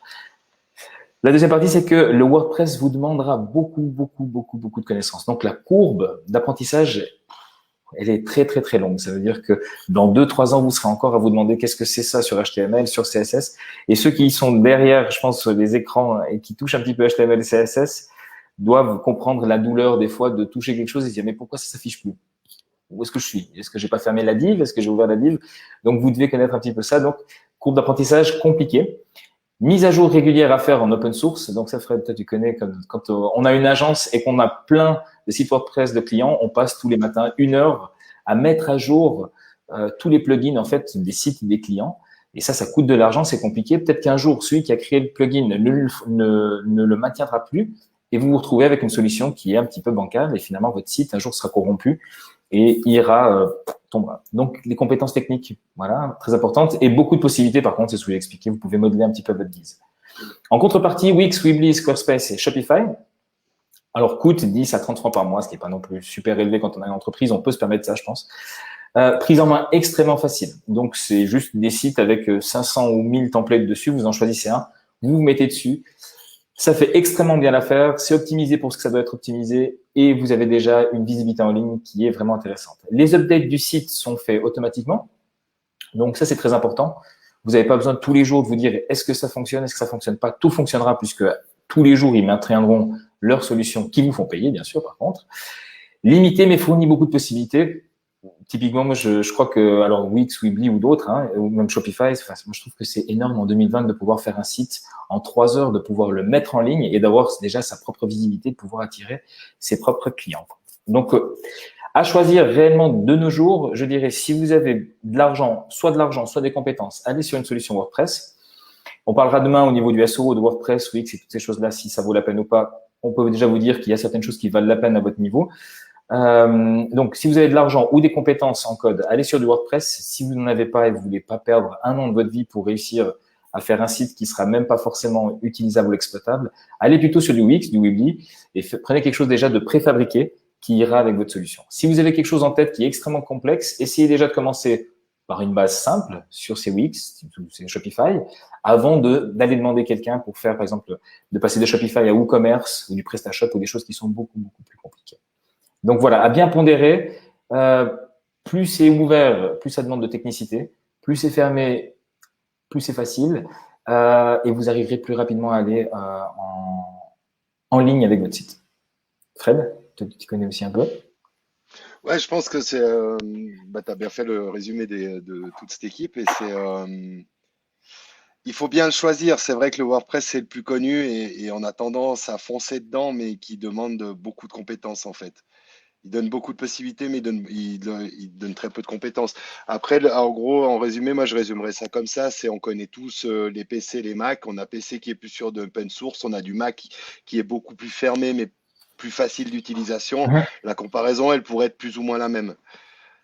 La deuxième partie, c'est que le WordPress vous demandera beaucoup de connaissances. Donc, la courbe d'apprentissage, elle est très, très, très longue. Ça veut dire que dans 2-3 ans, vous serez encore à vous demander qu'est-ce que c'est ça sur HTML, sur CSS. Et ceux qui sont derrière, je pense, les écrans et qui touchent un petit peu HTML et CSS doivent comprendre la douleur des fois de toucher quelque chose et se dire mais pourquoi ça s'affiche plus? Où est-ce que je suis? Est-ce que j'ai pas fermé la div? Est-ce que j'ai ouvert la div? Donc, vous devez connaître un petit peu ça. Donc, courbe d'apprentissage compliquée. Mise à jour régulière à faire en open source. Donc, ça, Fred, toi, tu connais quand on a une agence et qu'on a plein de sites WordPress de clients, on passe tous les matins 1 heure à mettre à jour tous les plugins, en fait, des sites des clients. Et ça coûte de l'argent, c'est compliqué. Peut-être qu'un jour, celui qui a créé le plugin ne le maintiendra plus et vous vous retrouvez avec une solution qui est un petit peu bancale et finalement, votre site, un jour, sera corrompu et tombera. Donc, les compétences techniques, voilà, très importantes. Et beaucoup de possibilités, par contre, c'est ce que je vous ai expliqué, vous pouvez modeler un petit peu à votre guise. En contrepartie, Wix, Weebly, Squarespace et Shopify, alors coûtent 10 à 30 francs par mois, ce qui n'est pas non plus super élevé quand on a une entreprise, on peut se permettre ça, je pense. Prise en main extrêmement facile. Donc, c'est juste des sites avec 500 ou 1000 templates dessus, vous en choisissez un, vous vous mettez dessus. Ça fait extrêmement bien l'affaire, c'est optimisé pour ce que ça doit être optimisé et vous avez déjà une visibilité en ligne qui est vraiment intéressante. Les updates du site sont faits automatiquement, donc ça c'est très important. Vous n'avez pas besoin de tous les jours de vous dire est-ce que ça fonctionne, est-ce que ça fonctionne pas. Tout fonctionnera puisque tous les jours ils maintiendront leurs solutions qui vous font payer bien sûr par contre. Limité mais fournit beaucoup de possibilités. Typiquement, moi, je crois que, alors, Wix, Weebly ou d'autres, hein, ou même Shopify, enfin, moi, je trouve que c'est énorme en 2020 de pouvoir faire un site en 3 heures, de pouvoir le mettre en ligne et d'avoir déjà sa propre visibilité, de pouvoir attirer ses propres clients. Donc, à choisir réellement de nos jours, je dirais, si vous avez de l'argent, soit des compétences, allez sur une solution WordPress. On parlera demain au niveau du SEO, de WordPress, Wix et toutes ces choses-là, si ça vaut la peine ou pas. On peut déjà vous dire qu'il y a certaines choses qui valent la peine à votre niveau. Donc, si vous avez de l'argent ou des compétences en code, allez sur du WordPress. Si vous n'en avez pas et vous voulez pas perdre 1 an de votre vie pour réussir à faire un site qui sera même pas forcément utilisable ou exploitable, allez plutôt sur du Wix, du Weebly et prenez quelque chose déjà de préfabriqué qui ira avec votre solution. Si vous avez quelque chose en tête qui est extrêmement complexe, essayez déjà de commencer par une base simple sur ces Wix, ces Shopify, avant d'aller demander quelqu'un pour faire, par exemple, de passer de Shopify à WooCommerce ou du PrestaShop ou des choses qui sont beaucoup plus compliquées. Donc voilà, à bien pondérer, plus c'est ouvert, plus ça demande de technicité, plus c'est fermé, plus c'est facile, et vous arriverez plus rapidement à aller en ligne avec votre site. Fred, tu connais aussi un peu? Ouais, je pense que c'est, tu as bien fait le résumé de toute cette équipe et il faut bien le choisir. C'est vrai que le WordPress c'est le plus connu et on a tendance à foncer dedans, mais qui demande beaucoup de compétences en fait. Il donne beaucoup de possibilités, mais il donne très peu de compétences. Après, en gros, en résumé, moi, je résumerais ça comme ça. C'est, on connaît tous les PC, les Mac. On a PC qui est plus sûr de open source. On a du Mac qui est beaucoup plus fermé, mais plus facile d'utilisation. La comparaison, elle pourrait être plus ou moins la même.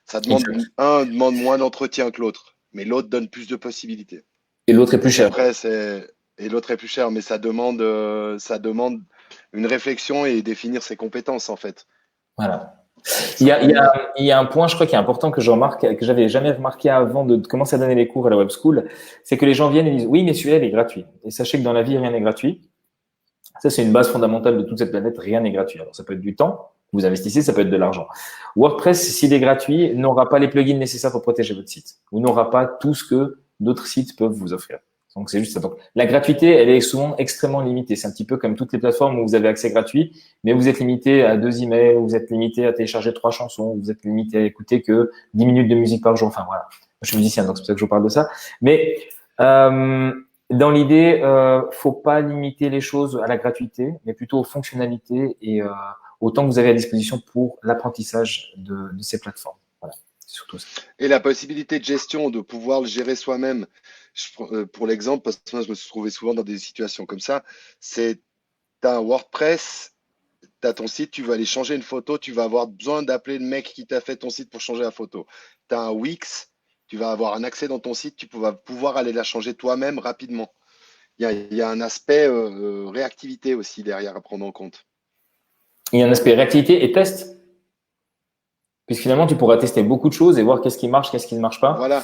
Ça demande, Exact. un demande moins d'entretien que l'autre, mais l'autre donne plus de possibilités. Et l'autre est plus Donc cher. après, et l'autre est plus cher, mais ça demande une réflexion et définir ses compétences, en fait. Voilà. Il y a, il y Simplement. a, il y a un point, je crois, qui est important que je remarque, que j'avais jamais remarqué avant de commencer à donner les cours à la web school, c'est que les gens viennent et disent oui, mais celui-là, il est gratuit. Et sachez que dans la vie, rien n'est gratuit. Ça, c'est une base fondamentale de toute cette planète. Rien n'est gratuit. Alors, ça peut être du temps que vous investissez, ça peut être de l'argent. WordPress, s'il est gratuit, n'aura pas les plugins nécessaires pour protéger votre site. Ou n'aura pas tout ce que d'autres sites peuvent vous offrir. Donc, c'est juste ça. Donc, la gratuité, elle est souvent extrêmement limitée. C'est un petit peu comme toutes les plateformes où vous avez accès gratuit, mais vous êtes limité à 2 emails, vous êtes limité à télécharger 3 chansons, vous êtes limité à écouter que 10 minutes de musique par jour. Enfin, voilà. Je suis musicien, donc c'est pour ça que je vous parle de ça. Mais, dans l'idée, faut pas limiter les choses à la gratuité, mais plutôt aux fonctionnalités et au temps que vous avez à disposition pour l'apprentissage de ces plateformes. Voilà, c'est surtout ça. Et la possibilité de gestion, de pouvoir le gérer soi-même. Pour l'exemple, parce que moi, je me suis trouvé souvent dans des situations comme ça, c'est, tu as un WordPress, tu as ton site, tu vas aller changer une photo, tu vas avoir besoin d'appeler le mec qui t'a fait ton site pour changer la photo. Tu as un Wix, tu vas avoir un accès dans ton site, tu vas pouvoir aller la changer toi-même rapidement. Il y a un aspect réactivité aussi derrière à prendre en compte. Il y a un aspect réactivité et test. Puisque finalement, tu pourras tester beaucoup de choses et voir qu'est-ce qui marche, qu'est-ce qui ne marche pas Voilà,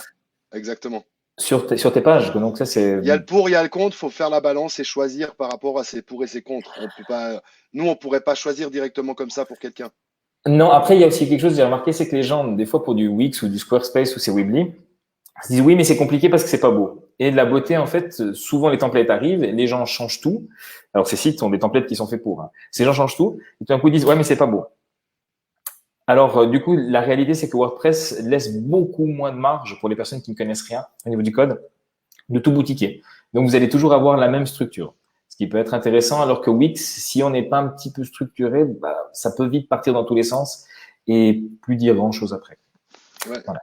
exactement. sur tes pages. Donc ça, c'est… Il y a le pour, il y a le contre, il faut faire la balance et choisir par rapport à ses pour et ses contre. On peut pas, nous, on pourrait pas choisir directement comme ça pour quelqu'un. Non, après, il y a aussi quelque chose que j'ai remarqué, c'est que les gens, des fois, pour du Wix ou du Squarespace ou c'est Weebly, se disent oui, mais c'est compliqué parce que c'est pas beau. Et de la beauté, en fait, souvent les templates arrivent, les gens changent tout. Alors ces sites ont des templates qui sont faits pour. Hein. Ces gens changent tout, et tout d'un coup ils disent ouais, mais c'est pas beau. Alors du coup, la réalité, c'est que WordPress laisse beaucoup moins de marge pour les personnes qui ne connaissent rien au niveau du code de tout boutiquier. Donc vous allez toujours avoir la même structure, ce qui peut être intéressant. Alors que Wix, si on n'est pas un petit peu structuré, bah, ça peut vite partir dans tous les sens et plus dire grand chose après. Ouais. Voilà.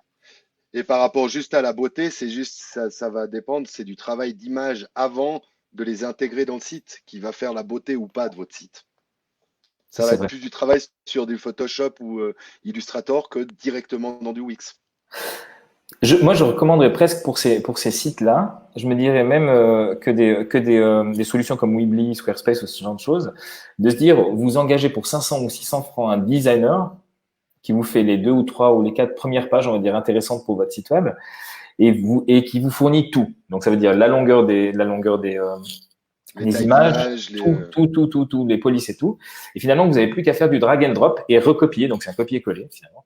Et par rapport juste à la beauté, c'est juste, ça va dépendre, c'est du travail d'image avant de les intégrer dans le site qui va faire la beauté ou pas de votre site. Ça va C'est être vrai. plus du travail sur du Photoshop ou Illustrator que directement dans du Wix. Moi, je recommanderais presque pour ces sites-là, je me dirais même des solutions comme Weebly, Squarespace ou ce genre de choses, de se dire, vous engagez pour 500 ou 600 francs un designer qui vous fait les 2 ou 3 ou les 4 premières pages, on va dire, intéressantes pour votre site web, et qui vous fournit tout. Donc, ça veut dire Les des tailles images, d'images, tout, les polices et tout. Et finalement, vous n'avez plus qu'à faire du drag and drop et recopier. Donc, c'est un copier-coller, finalement,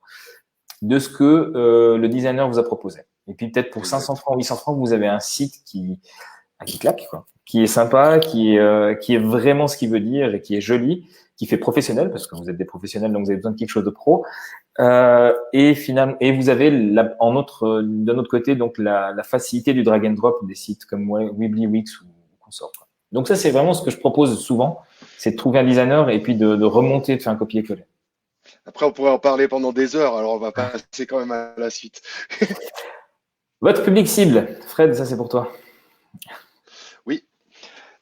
de ce que le designer vous a proposé. Et puis peut-être pour 500 exact. francs, 800 francs, vous avez un site qui claque, quoi, qui est sympa, qui est vraiment ce qu'il veut dire et qui est joli, qui fait professionnel parce que vous êtes des professionnels, donc vous avez besoin de quelque chose de pro. Et finalement, et vous avez d'un autre côté donc la facilité du drag and drop des sites comme Weebly, Wix ou consort. Donc ça, c'est vraiment ce que je propose souvent, c'est de trouver un designer et puis de remonter, de faire un copier-coller. Après, on pourrait en parler pendant des heures, alors on va passer quand même à la suite. Votre public cible, Fred, ça c'est pour toi. Oui,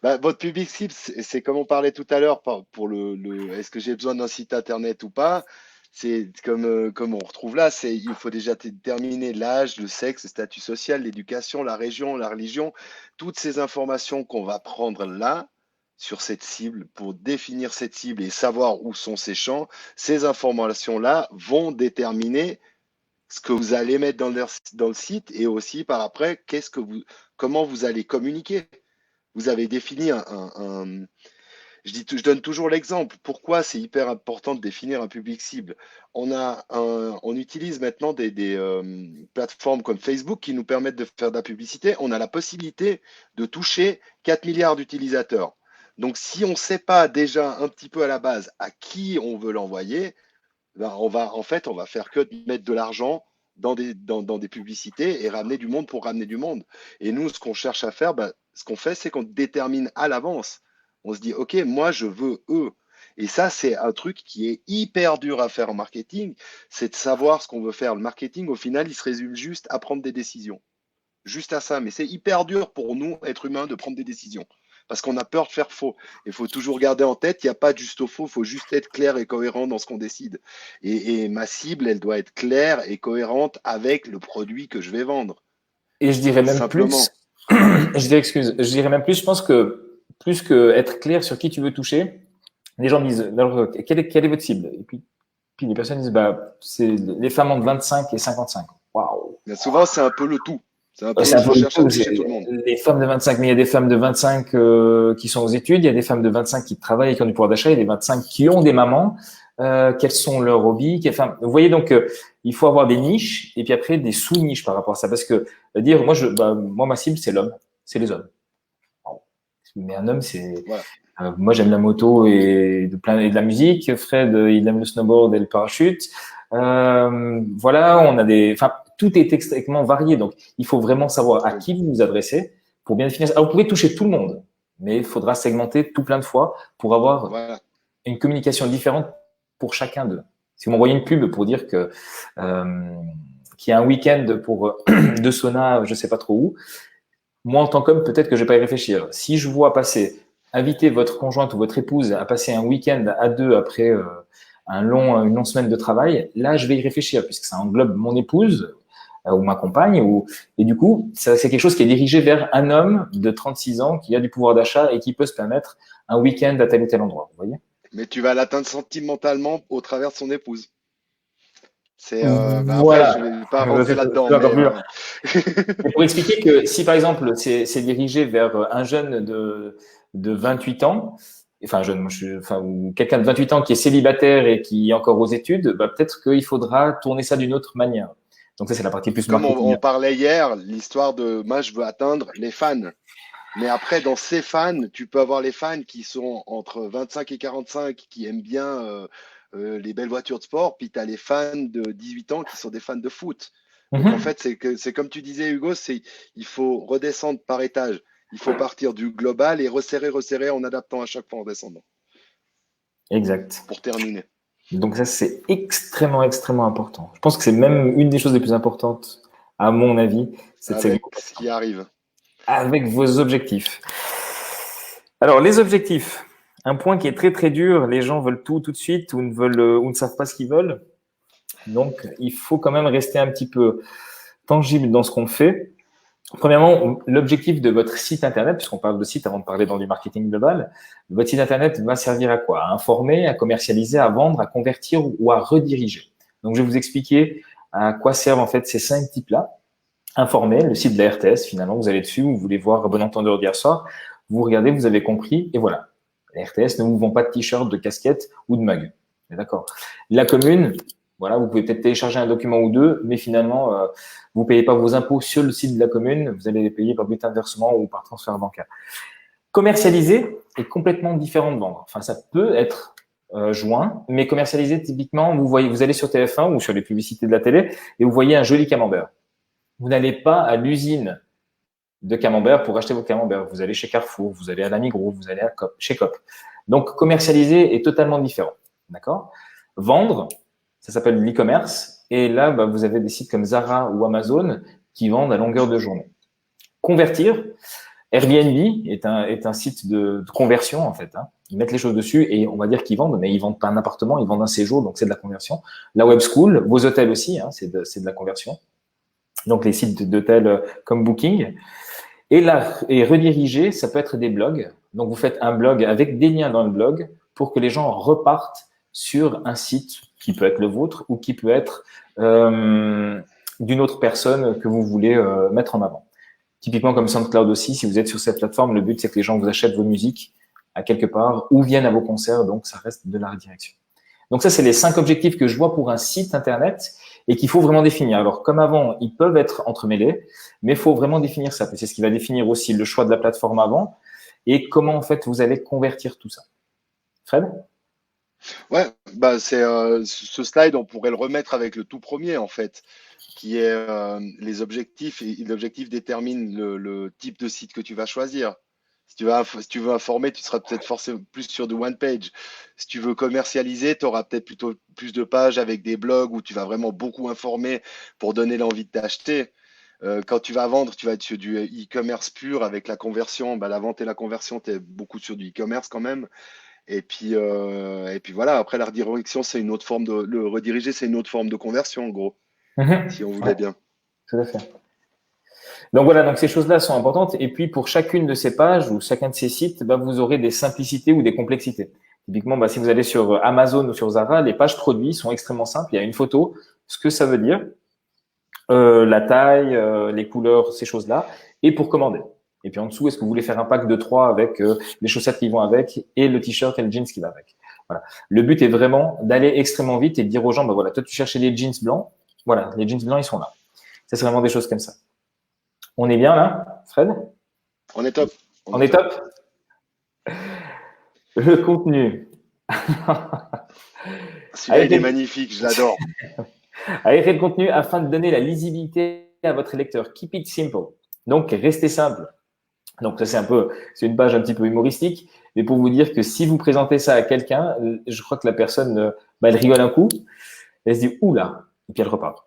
bah, votre public cible, c'est comme on parlait tout à l'heure pour est-ce que j'ai besoin d'un site internet ou pas? C'est comme on retrouve là, c'est il faut déjà déterminer l'âge, le sexe, le statut social, l'éducation, la région, la religion, toutes ces informations qu'on va prendre là sur cette cible pour définir cette cible et savoir où sont ces champs. Ces informations-là vont déterminer ce que vous allez mettre dans le site et aussi par après, comment vous allez communiquer. Vous avez défini je donne toujours l'exemple. Pourquoi c'est hyper important de définir un public cible? On utilise maintenant des plateformes comme Facebook qui nous permettent de faire de la publicité. On a la possibilité de toucher 4 milliards d'utilisateurs. Donc, si on ne sait pas déjà un petit peu à la base à qui on veut l'envoyer, ben, on va faire que de mettre de l'argent dans des publicités et ramener du monde pour ramener du monde. Et nous, ce qu'on cherche à faire, ben, ce qu'on fait, c'est qu'on détermine à l'avance. On se dit, OK, moi, je veux eux. Et ça, c'est un truc qui est hyper dur à faire en marketing, c'est de savoir ce qu'on veut faire. Le marketing, au final, il se résume juste à prendre des décisions. Juste à ça. Mais c'est hyper dur pour nous, êtres humains, de prendre des décisions. Parce qu'on a peur de faire faux. Il faut toujours garder en tête, il n'y a pas de juste au faux, il faut juste être clair et cohérent dans ce qu'on décide. Et ma cible, elle doit être claire et cohérente avec le produit que je vais vendre. Et je dirais même plus, Simplement. je dirais même plus, je pense que plus que être clair sur qui tu veux toucher, les gens me disent, alors, quelle est votre cible? Et puis les personnes disent, bah, c'est les femmes entre 25 et 55. Waouh! Mais souvent, c'est un peu le tout. C'est un peu, C'est un je peu le cherche à tout. toucher tout le monde. Les femmes de 25, mais il y a des femmes de 25 qui sont aux études, il y a des femmes de 25 qui travaillent et qui ont du pouvoir d'achat, il y a des 25 qui ont des mamans. Quels sont leurs hobbies? Enfin, vous voyez donc, il faut avoir des niches et puis après des sous-niches par rapport à ça. Parce que dire, moi ma cible c'est l'homme, c'est les hommes. Mais un homme, c'est Voilà. moi j'aime la moto et de la musique. Fred, il aime le snowboard et le parachute. Voilà, enfin, tout est extrêmement varié. Donc, il faut vraiment savoir à qui vous vous adressez pour bien définir. Alors, vous pouvez toucher tout le monde, mais il faudra segmenter tout plein de fois pour avoir Voilà. une communication différente pour chacun d'eux. Si vous m'envoyez une pub pour dire qu'il y a un week-end pour de sauna, je sais pas trop où, moi en tant qu'homme, peut-être que je vais pas y réfléchir. Si je vois passer, inviter votre conjointe ou votre épouse à passer un week-end à deux après une longue semaine de travail, là je vais y réfléchir puisque ça englobe mon épouse ou ma compagne. Et du coup, c'est quelque chose qui est dirigé vers un homme de 36 ans qui a du pouvoir d'achat et qui peut se permettre un week-end à tel ou tel endroit. Vous voyez? Mais tu vas l'atteindre sentimentalement au travers de son épouse. Après, je Voilà. vais pas rentrer là-dedans, C'est encore mais plus long. Pour expliquer que si par exemple c'est dirigé vers un jeune de 28 ans, enfin un jeune, ou quelqu'un de 28 ans qui est célibataire et qui est encore aux études, bah, peut-être qu'il faudra tourner ça d'une autre manière. Donc ça c'est la partie plus comme marketing. on parlait hier, l'histoire de moi, je veux atteindre les fans. Mais après, dans ces fans, tu peux avoir les fans qui sont entre 25 et 45 qui aiment bien les belles voitures de sport, puis tu as les fans de 18 ans qui sont des fans de foot. Donc en Mhm. fait, c'est comme tu disais, Hugo, il faut redescendre par étage. Il faut partir du global et resserrer, resserrer en adaptant à chaque fois en descendant Exact. pour terminer Donc ça c'est extrêmement extrêmement important. Je pense que c'est même une des choses les plus importantes à mon avis, c'est de avec ce segmentation qui arrive. avec vos objectifs. Alors, les objectifs. Un point qui est très très dur, les gens veulent tout de suite ou ne savent pas ce qu'ils veulent. Donc, il faut quand même rester un petit peu tangible dans ce qu'on fait. Premièrement, l'objectif de votre site internet, puisqu'on parle de site avant de parler dans du marketing global, votre site internet va servir à quoi? À informer, à commercialiser, à vendre, à convertir ou à rediriger. Donc, je vais vous expliquer à quoi servent en fait ces 5 types-là. Informer, le site de la RTS, finalement, vous allez dessus, vous voulez voir bon entendeur d'hier soir, vous regardez, vous avez compris, et voilà. La RTS ne vous vend pas de t-shirt, de casquette ou de mug. D'accord. La commune, voilà, vous pouvez peut-être télécharger un document ou deux, mais finalement, vous payez pas vos impôts sur le site de la commune, vous allez les payer par bulletin de versement ou par transfert bancaire. Commercialiser est complètement différent de vendre. Enfin, ça peut être joint, mais commercialiser, typiquement, vous allez sur TF1 ou sur les publicités de la télé et vous voyez un joli camembert. Vous n'allez pas à l'usine de camembert pour acheter vos camemberts. Vous allez chez Carrefour, vous allez à la Migros, vous allez chez Coop. Donc, commercialiser est totalement différent. D'accord? Vendre, ça s'appelle l'e-commerce. Et là, bah, vous avez des sites comme Zara ou Amazon qui vendent à longueur de journée. Convertir, Airbnb est un site de conversion, en fait. Hein. Ils mettent les choses dessus et on va dire qu'ils vendent, mais ils vendent pas un appartement, ils vendent un séjour, donc c'est de la conversion. La web school, vos hôtels aussi, hein, c'est de la conversion. Donc les sites d'hôtels comme Booking. Et rediriger, ça peut être des blogs. Donc vous faites un blog avec des liens dans le blog pour que les gens repartent sur un site qui peut être le vôtre ou qui peut être d'une autre personne que vous voulez mettre en avant. Typiquement comme SoundCloud aussi, si vous êtes sur cette plateforme, le but c'est que les gens vous achètent vos musiques à quelque part ou viennent à vos concerts, donc ça reste de la redirection. Donc ça, c'est les 5 objectifs que je vois pour un site internet et qu'il faut vraiment définir. Alors, comme avant, ils peuvent être entremêlés, mais il faut vraiment définir ça. C'est ce qui va définir aussi le choix de la plateforme avant et comment, en fait, vous allez convertir tout ça. Fred? Ouais, ce slide, on pourrait le remettre avec le tout premier en fait, qui est les objectifs et l'objectif détermine le type de site que tu vas choisir. Si tu veux informer, tu seras peut-être forcément plus sur du one page. Si tu veux commercialiser, tu auras peut-être plutôt plus de pages avec des blogs où tu vas vraiment beaucoup informer pour donner l'envie de t'acheter. Quand tu vas vendre, tu vas être sur du e-commerce pur avec la conversion. Bah, la vente et la conversion, tu es beaucoup sur du e-commerce quand même. Et puis voilà, après la redirection, c'est une autre forme le rediriger, c'est une autre forme de conversion, en gros, si on voulait Ouais, bien. tout à fait. Donc voilà, donc ces choses-là sont importantes. Et puis pour chacune de ces pages ou chacun de ces sites, bah, vous aurez des simplicités ou des complexités. Typiquement, bah, si vous allez sur Amazon ou sur Zara, les pages produits sont extrêmement simples. Il y a une photo, ce que ça veut dire, la taille, les couleurs, ces choses-là, et pour commander. Et puis en dessous, est-ce que vous voulez faire un pack de 3 avec les chaussettes qui vont avec et le t-shirt et le jeans qui va avec. Voilà. Le but est vraiment d'aller extrêmement vite et de dire aux gens, bah voilà, toi tu cherchais les jeans blancs, voilà, les jeans blancs ils sont là. Ça c'est vraiment des choses comme ça. On est bien là, Fred? On est top. On On est est top. top? Le contenu. Celui-là, il est Arrêtez, magnifique, je l'adore. arrêtez le contenu afin de donner la lisibilité à votre lecteur. Keep it simple. Donc, restez simple. Donc, ça, c'est une page un petit peu humoristique, mais pour vous dire que si vous présentez ça à quelqu'un, je crois que la personne, bah, elle rigole un coup, elle se dit, oula, et puis elle repart.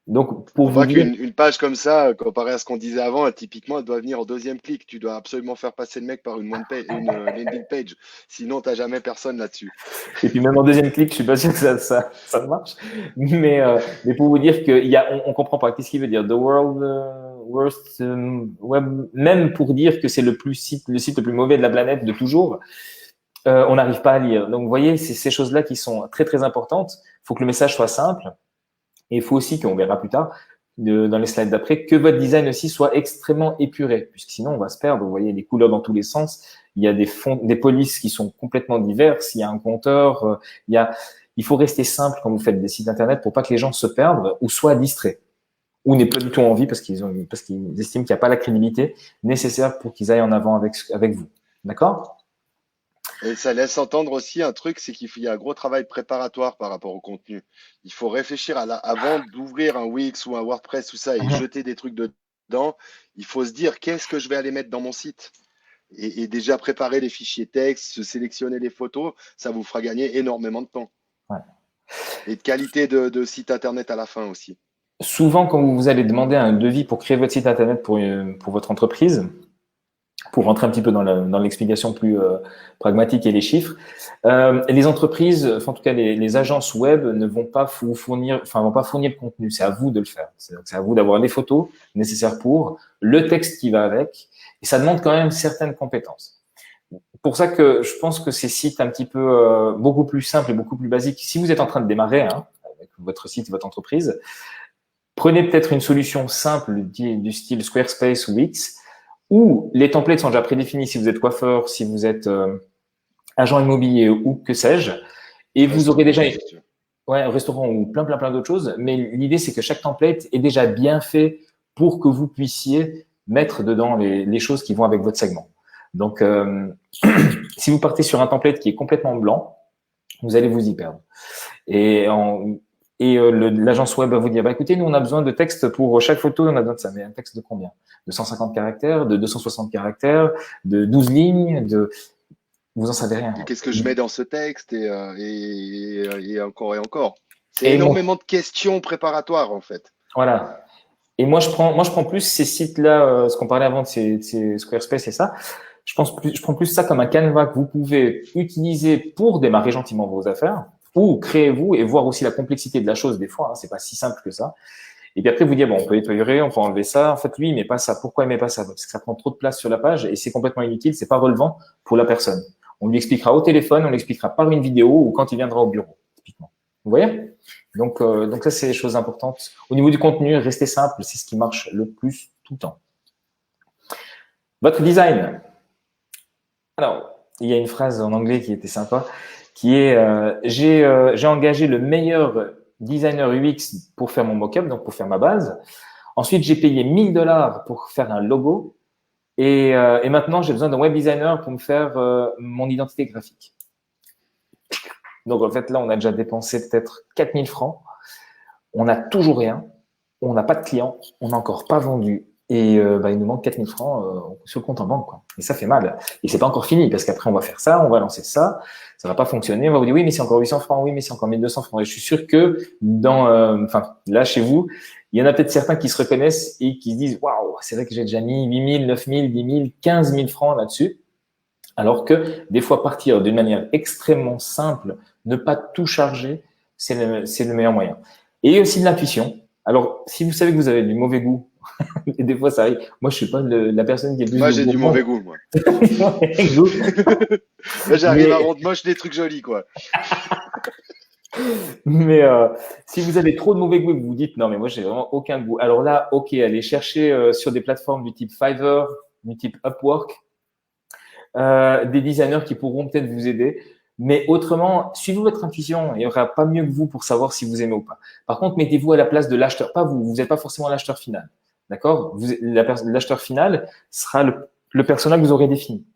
Donc, pour On vous voit dire, qu'une page comme ça, comparée à ce qu'on disait avant, typiquement, elle doit venir au deuxième clic. Tu dois absolument faire passer le mec par une landing page. Sinon, tu n'as jamais personne là-dessus. et puis même en deuxième clic, je suis pas sûr que ça marche. Mais pour vous dire on comprend pas. Qu'est-ce qu'il veut dire? The world worst web. Même pour dire que c'est le site le plus mauvais de la planète de toujours, on n'arrive pas à lire. Donc vous voyez, c'est ces choses-là qui sont très très importantes. Il faut que le message soit simple. Et il faut aussi, qu'on verra plus tard, dans les slides d'après, que votre design aussi soit extrêmement épuré, puisque sinon on va se perdre. Vous voyez les couleurs dans tous les sens. Il y a des fonds, des polices qui sont complètement diverses. Il y a un compteur. Il faut rester simple quand vous faites des sites internet pour pas que les gens se perdent ou soient distraits ou n'aient pas du tout envie parce qu'ils estiment qu'il n'y a pas la crédibilité nécessaire pour qu'ils aillent en avant avec vous. D'accord? Et ça laisse entendre aussi un truc, c'est qu'il y a un gros travail préparatoire par rapport au contenu. Il faut réfléchir avant d'ouvrir un Wix ou un WordPress, tout ça, et jeter des trucs dedans. Il faut se dire, qu'est-ce que je vais aller mettre dans mon site? Et déjà préparer les fichiers texte, sélectionner les photos, ça vous fera gagner énormément de temps. Ouais. Et de qualité de site internet à la fin aussi. Souvent, quand vous allez demander un devis pour créer votre site internet pour votre entreprise, pour rentrer un petit peu dans l'explication plus pragmatique et les chiffres, les entreprises, enfin, en tout cas les agences web, ne vont pas vous fournir, enfin vont pas fournir le contenu. C'est à vous de le faire. C'est à vous d'avoir les photos nécessaires pour, le texte qui va avec, et ça demande quand même certaines compétences. Pour ça que je pense que ces sites un petit peu beaucoup plus simples et beaucoup plus basiques, si vous êtes en train de démarrer avec votre site, votre entreprise, prenez peut-être une solution simple du style Squarespace ou Wix, où les templates sont déjà prédéfinis si vous êtes coiffeur, si vous êtes agent immobilier ou que sais-je, et vous aurez déjà un restaurant ou plein d'autres choses, mais l'idée c'est que chaque template est déjà bien fait pour que vous puissiez mettre dedans les choses qui vont avec votre segment. Donc, si vous partez sur un template qui est complètement blanc, vous allez vous y perdre. Et l'agence web va vous dire, bah, écoutez, nous, on a besoin de texte pour chaque photo, on a besoin de ça. Mais un texte de combien? De 150 caractères, de 260 caractères, de 12 lignes, vous en savez rien. Qu'est-ce que je mets dans ce texte et encore et encore. C'est énormément de questions préparatoires, en fait. Voilà. Et moi, je prends plus ces sites-là, ce qu'on parlait avant de ces Squarespace et ça. Je prends plus ça comme un canevas que vous pouvez utiliser pour démarrer gentiment vos affaires, ou créez-vous et voir aussi la complexité de la chose des fois. C'est pas si simple que ça. Et puis après, vous dire, bon, on peut épurer, on peut enlever ça. En fait, lui, il met pas ça. Pourquoi il met pas ça? Parce que ça prend trop de place sur la page et c'est complètement inutile. C'est pas relevant pour la personne. On lui expliquera au téléphone, on l'expliquera par une vidéo ou quand il viendra au bureau, typiquement. Vous voyez? Donc ça, c'est des choses importantes. Au niveau du contenu, restez simple. C'est ce qui marche le plus tout le temps. Votre design. Alors, il y a une phrase en anglais qui était sympa, qui est j'ai engagé le meilleur designer UX pour faire mon mock-up, donc pour faire ma base. Ensuite, j'ai payé $1000 pour faire un logo. Et maintenant, j'ai besoin d'un web designer pour me faire mon identité graphique. Donc, en fait, là, on a déjà dépensé peut-être 4000 francs. On n'a toujours rien. On n'a pas de clients. On n'a encore pas vendu. Et il nous manque 4000 francs sur le compte en banque, quoi. Et ça fait mal. Et c'est pas encore fini parce qu'après, on va faire ça, on va lancer ça. Ça va pas fonctionner. On va vous dire, oui, mais c'est encore 800 francs. Oui, mais c'est encore 1200 francs. Et je suis sûr que là, chez vous, il y en a peut-être certains qui se reconnaissent et qui se disent, waouh, c'est vrai que j'ai déjà mis 8000, 9000, 10 000, 15 000 francs là-dessus. Alors que des fois, partir d'une manière extrêmement simple, ne pas tout charger, c'est le meilleur moyen. Et aussi de l'intuition. Alors, si vous savez que vous avez du mauvais goût, et des fois ça arrive, moi je suis pas la personne qui est plus. Moi j'ai du mauvais goût, moi. Moi j'arrive à rendre moche des trucs jolis, quoi. Mais si vous avez trop de mauvais goût et que vous vous dites non mais moi j'ai vraiment aucun goût, alors là ok, allez chercher sur des plateformes du type Fiverr, du type Upwork, des designers qui pourront peut-être vous aider. Mais autrement, suivez votre intuition. Il n'y aura pas mieux que vous pour savoir si vous aimez ou pas. Par contre, mettez-vous à la place de l'acheteur. Pas vous. Vous n'êtes pas forcément l'acheteur final. D'accord? L'acheteur final sera le persona que vous aurez défini.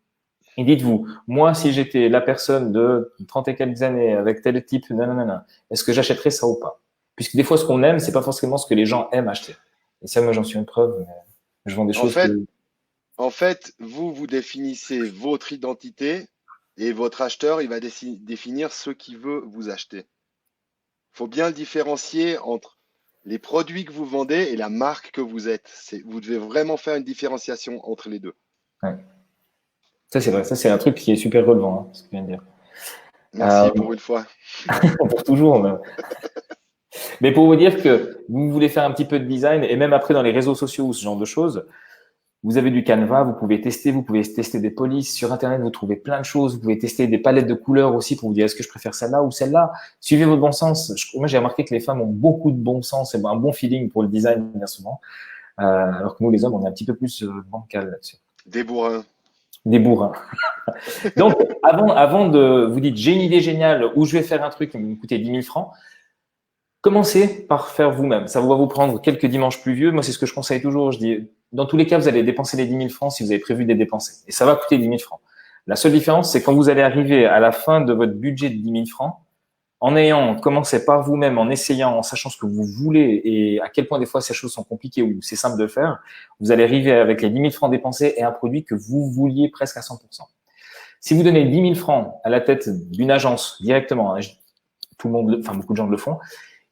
Et dites-vous, moi, si j'étais la personne de 30 et quelques années avec tel type, nanana, est-ce que j'achèterais ça ou pas? Puisque des fois, ce qu'on aime, c'est pas forcément ce que les gens aiment acheter. Et ça, moi, j'en suis une preuve. Je vends des choses En fait, vous définissez votre identité et votre acheteur, il va définir ce qu'il veut vous acheter. Il faut bien le différencier entre les produits que vous vendez et la marque que vous êtes. Vous devez vraiment faire une différenciation entre les deux. Ouais. Ça, c'est vrai. Ça, c'est un truc qui est super relevant, ce que je viens de dire. Merci pour une fois. Pour toujours. Mais pour vous dire que vous voulez faire un petit peu de design, et même après dans les réseaux sociaux ou ce genre de choses, Vous avez du Canva, vous pouvez tester des polices. Sur Internet, vous trouvez plein de choses. Vous pouvez tester des palettes de couleurs aussi pour vous dire est-ce que je préfère celle-là ou celle-là. Suivez votre bon sens. Moi, j'ai remarqué que les femmes ont beaucoup de bon sens et un bon feeling pour le design bien souvent, alors que nous, les hommes, on est un petit peu plus bancal là-dessus. Des bourrins. Des bourrins. Donc, avant de vous dites j'ai une idée géniale ou je vais faire un truc qui va me coûter 10 000 francs, commencez par faire vous-même. Ça va vous prendre quelques dimanches pluvieux. Moi, c'est ce que je conseille toujours. Je dis, dans tous les cas, vous allez dépenser les 10 000 francs si vous avez prévu de les dépenser. Et ça va coûter 10 000 francs. La seule différence, c'est quand vous allez arriver à la fin de votre budget de 10 000 francs, en ayant commencé par vous-même, en essayant, en sachant ce que vous voulez et à quel point des fois ces choses sont compliquées ou c'est simple de le faire, vous allez arriver avec les 10 000 francs dépensés et un produit que vous vouliez presque à 100%. Si vous donnez 10 000 francs à la tête d'une agence directement, tout le monde, beaucoup de gens le font,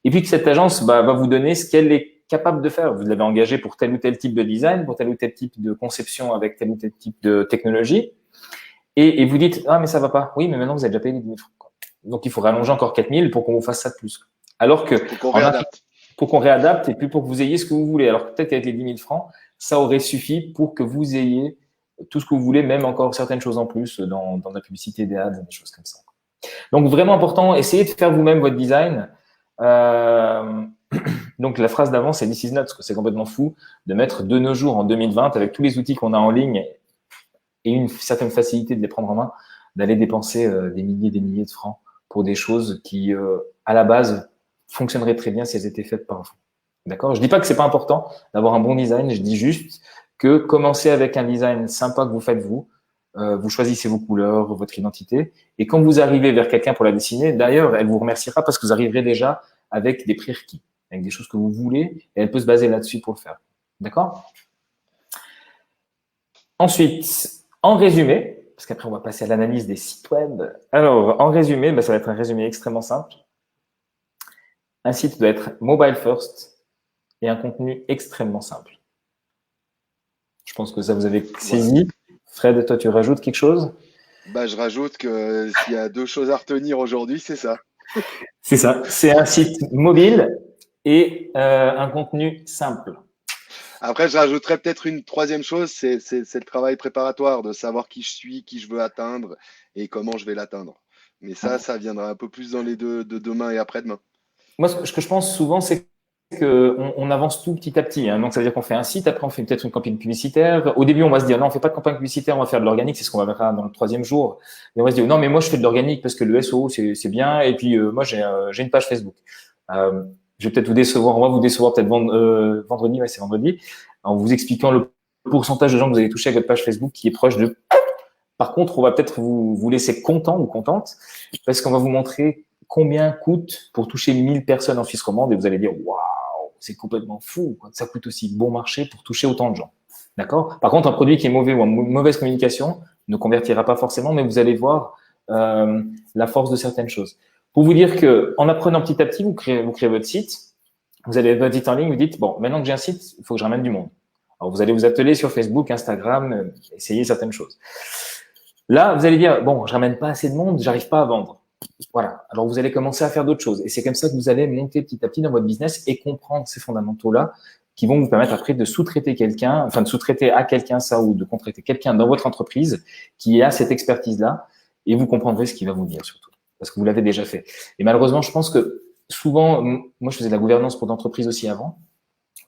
et puis que cette agence va vous donner ce qu'elle est capable de faire. Vous l'avez engagé pour tel ou tel type de design, pour tel ou tel type de conception avec tel ou tel type de technologie. Et vous dites, ah, mais ça va pas. Oui, mais maintenant, vous avez déjà payé les 10 000 francs. Donc, il faut rallonger encore 4 000 pour qu'on vous fasse ça de plus. Alors que, pour qu'on réadapte et puis pour que vous ayez ce que vous voulez. Alors que peut-être qu'avec les 10 000 francs, ça aurait suffi pour que vous ayez tout ce que vous voulez, même encore certaines choses en plus dans la publicité, des ads, des choses comme ça. Donc, vraiment important, essayez de faire vous-même votre design. Donc, la phrase d'avant, c'est This is nuts, c'est complètement fou de mettre de nos jours, en 2020, avec tous les outils qu'on a en ligne et une certaine facilité de les prendre en main, d'aller dépenser des milliers de francs pour des choses qui, à la base, fonctionneraient très bien si elles étaient faites par vous. D'accord? Je dis pas que c'est pas important d'avoir un bon design, je dis juste que commencez avec un design sympa que vous faites vous choisissez vos couleurs, votre identité, et quand vous arrivez vers quelqu'un pour la dessiner, d'ailleurs, elle vous remerciera parce que vous arriverez déjà avec des prérequis, avec des choses que vous voulez, et elle peut se baser là-dessus pour le faire. D'accord? Ensuite, en résumé, parce qu'après on va passer à l'analyse des sites web. Alors, en résumé, ça va être un résumé extrêmement simple. Un site doit être mobile first et un contenu extrêmement simple. Je pense que ça vous avez saisi. Fred, toi, tu rajoutes quelque chose? Je rajoute que s'il y a deux choses à retenir aujourd'hui, c'est ça. C'est ça. C'est un site mobile et un contenu simple. Après, je rajouterais peut-être une troisième chose, c'est le travail préparatoire, de savoir qui je suis, qui je veux atteindre et comment je vais l'atteindre. Mais ça viendra un peu plus dans les deux de demain et après-demain. Moi, ce que je pense souvent, c'est qu'on avance tout petit à petit. Hein. Donc, ça veut dire qu'on fait un site, après on fait peut-être une campagne publicitaire. Au début, on va se dire non, on fait pas de campagne publicitaire, on va faire de l'organique, c'est ce qu'on va faire dans le 3e jour. Et on va se dire non, mais moi je fais de l'organique parce que le SEO c'est bien. Et puis moi j'ai une page Facebook. Je vais peut-être vous décevoir, on va vous décevoir peut-être vendredi, ouais c'est vendredi, en vous expliquant le pourcentage de gens que vous allez toucher avec votre page Facebook qui est proche de. Par contre, on va peut-être vous laisser content ou contente parce qu'on va vous montrer combien coûte pour toucher 1000 personnes en Suisse romande et vous allez dire waouh, c'est complètement fou, quoi. Ça coûte aussi bon marché pour toucher autant de gens. D'accord? Par contre, un produit qui est mauvais ou en mauvaise communication ne convertira pas forcément, mais vous allez voir la force de certaines choses. Pour vous dire que en apprenant petit à petit, vous créez votre site, vous avez votre site en ligne, vous dites bon, maintenant que j'ai un site, il faut que je ramène du monde. Alors vous allez vous atteler sur Facebook, Instagram, essayer certaines choses. Là, vous allez dire bon, je ramène pas assez de monde, j'arrive pas à vendre. Voilà. Alors, vous allez commencer à faire d'autres choses. Et c'est comme ça que vous allez monter petit à petit dans votre business et comprendre ces fondamentaux-là qui vont vous permettre après de sous-traiter quelqu'un, enfin de sous-traiter à quelqu'un ça ou de contracter quelqu'un dans votre entreprise qui a cette expertise-là et vous comprendrez ce qu'il va vous dire surtout parce que vous l'avez déjà fait. Et malheureusement, je pense que souvent, moi, je faisais de la gouvernance pour d'entreprises aussi avant.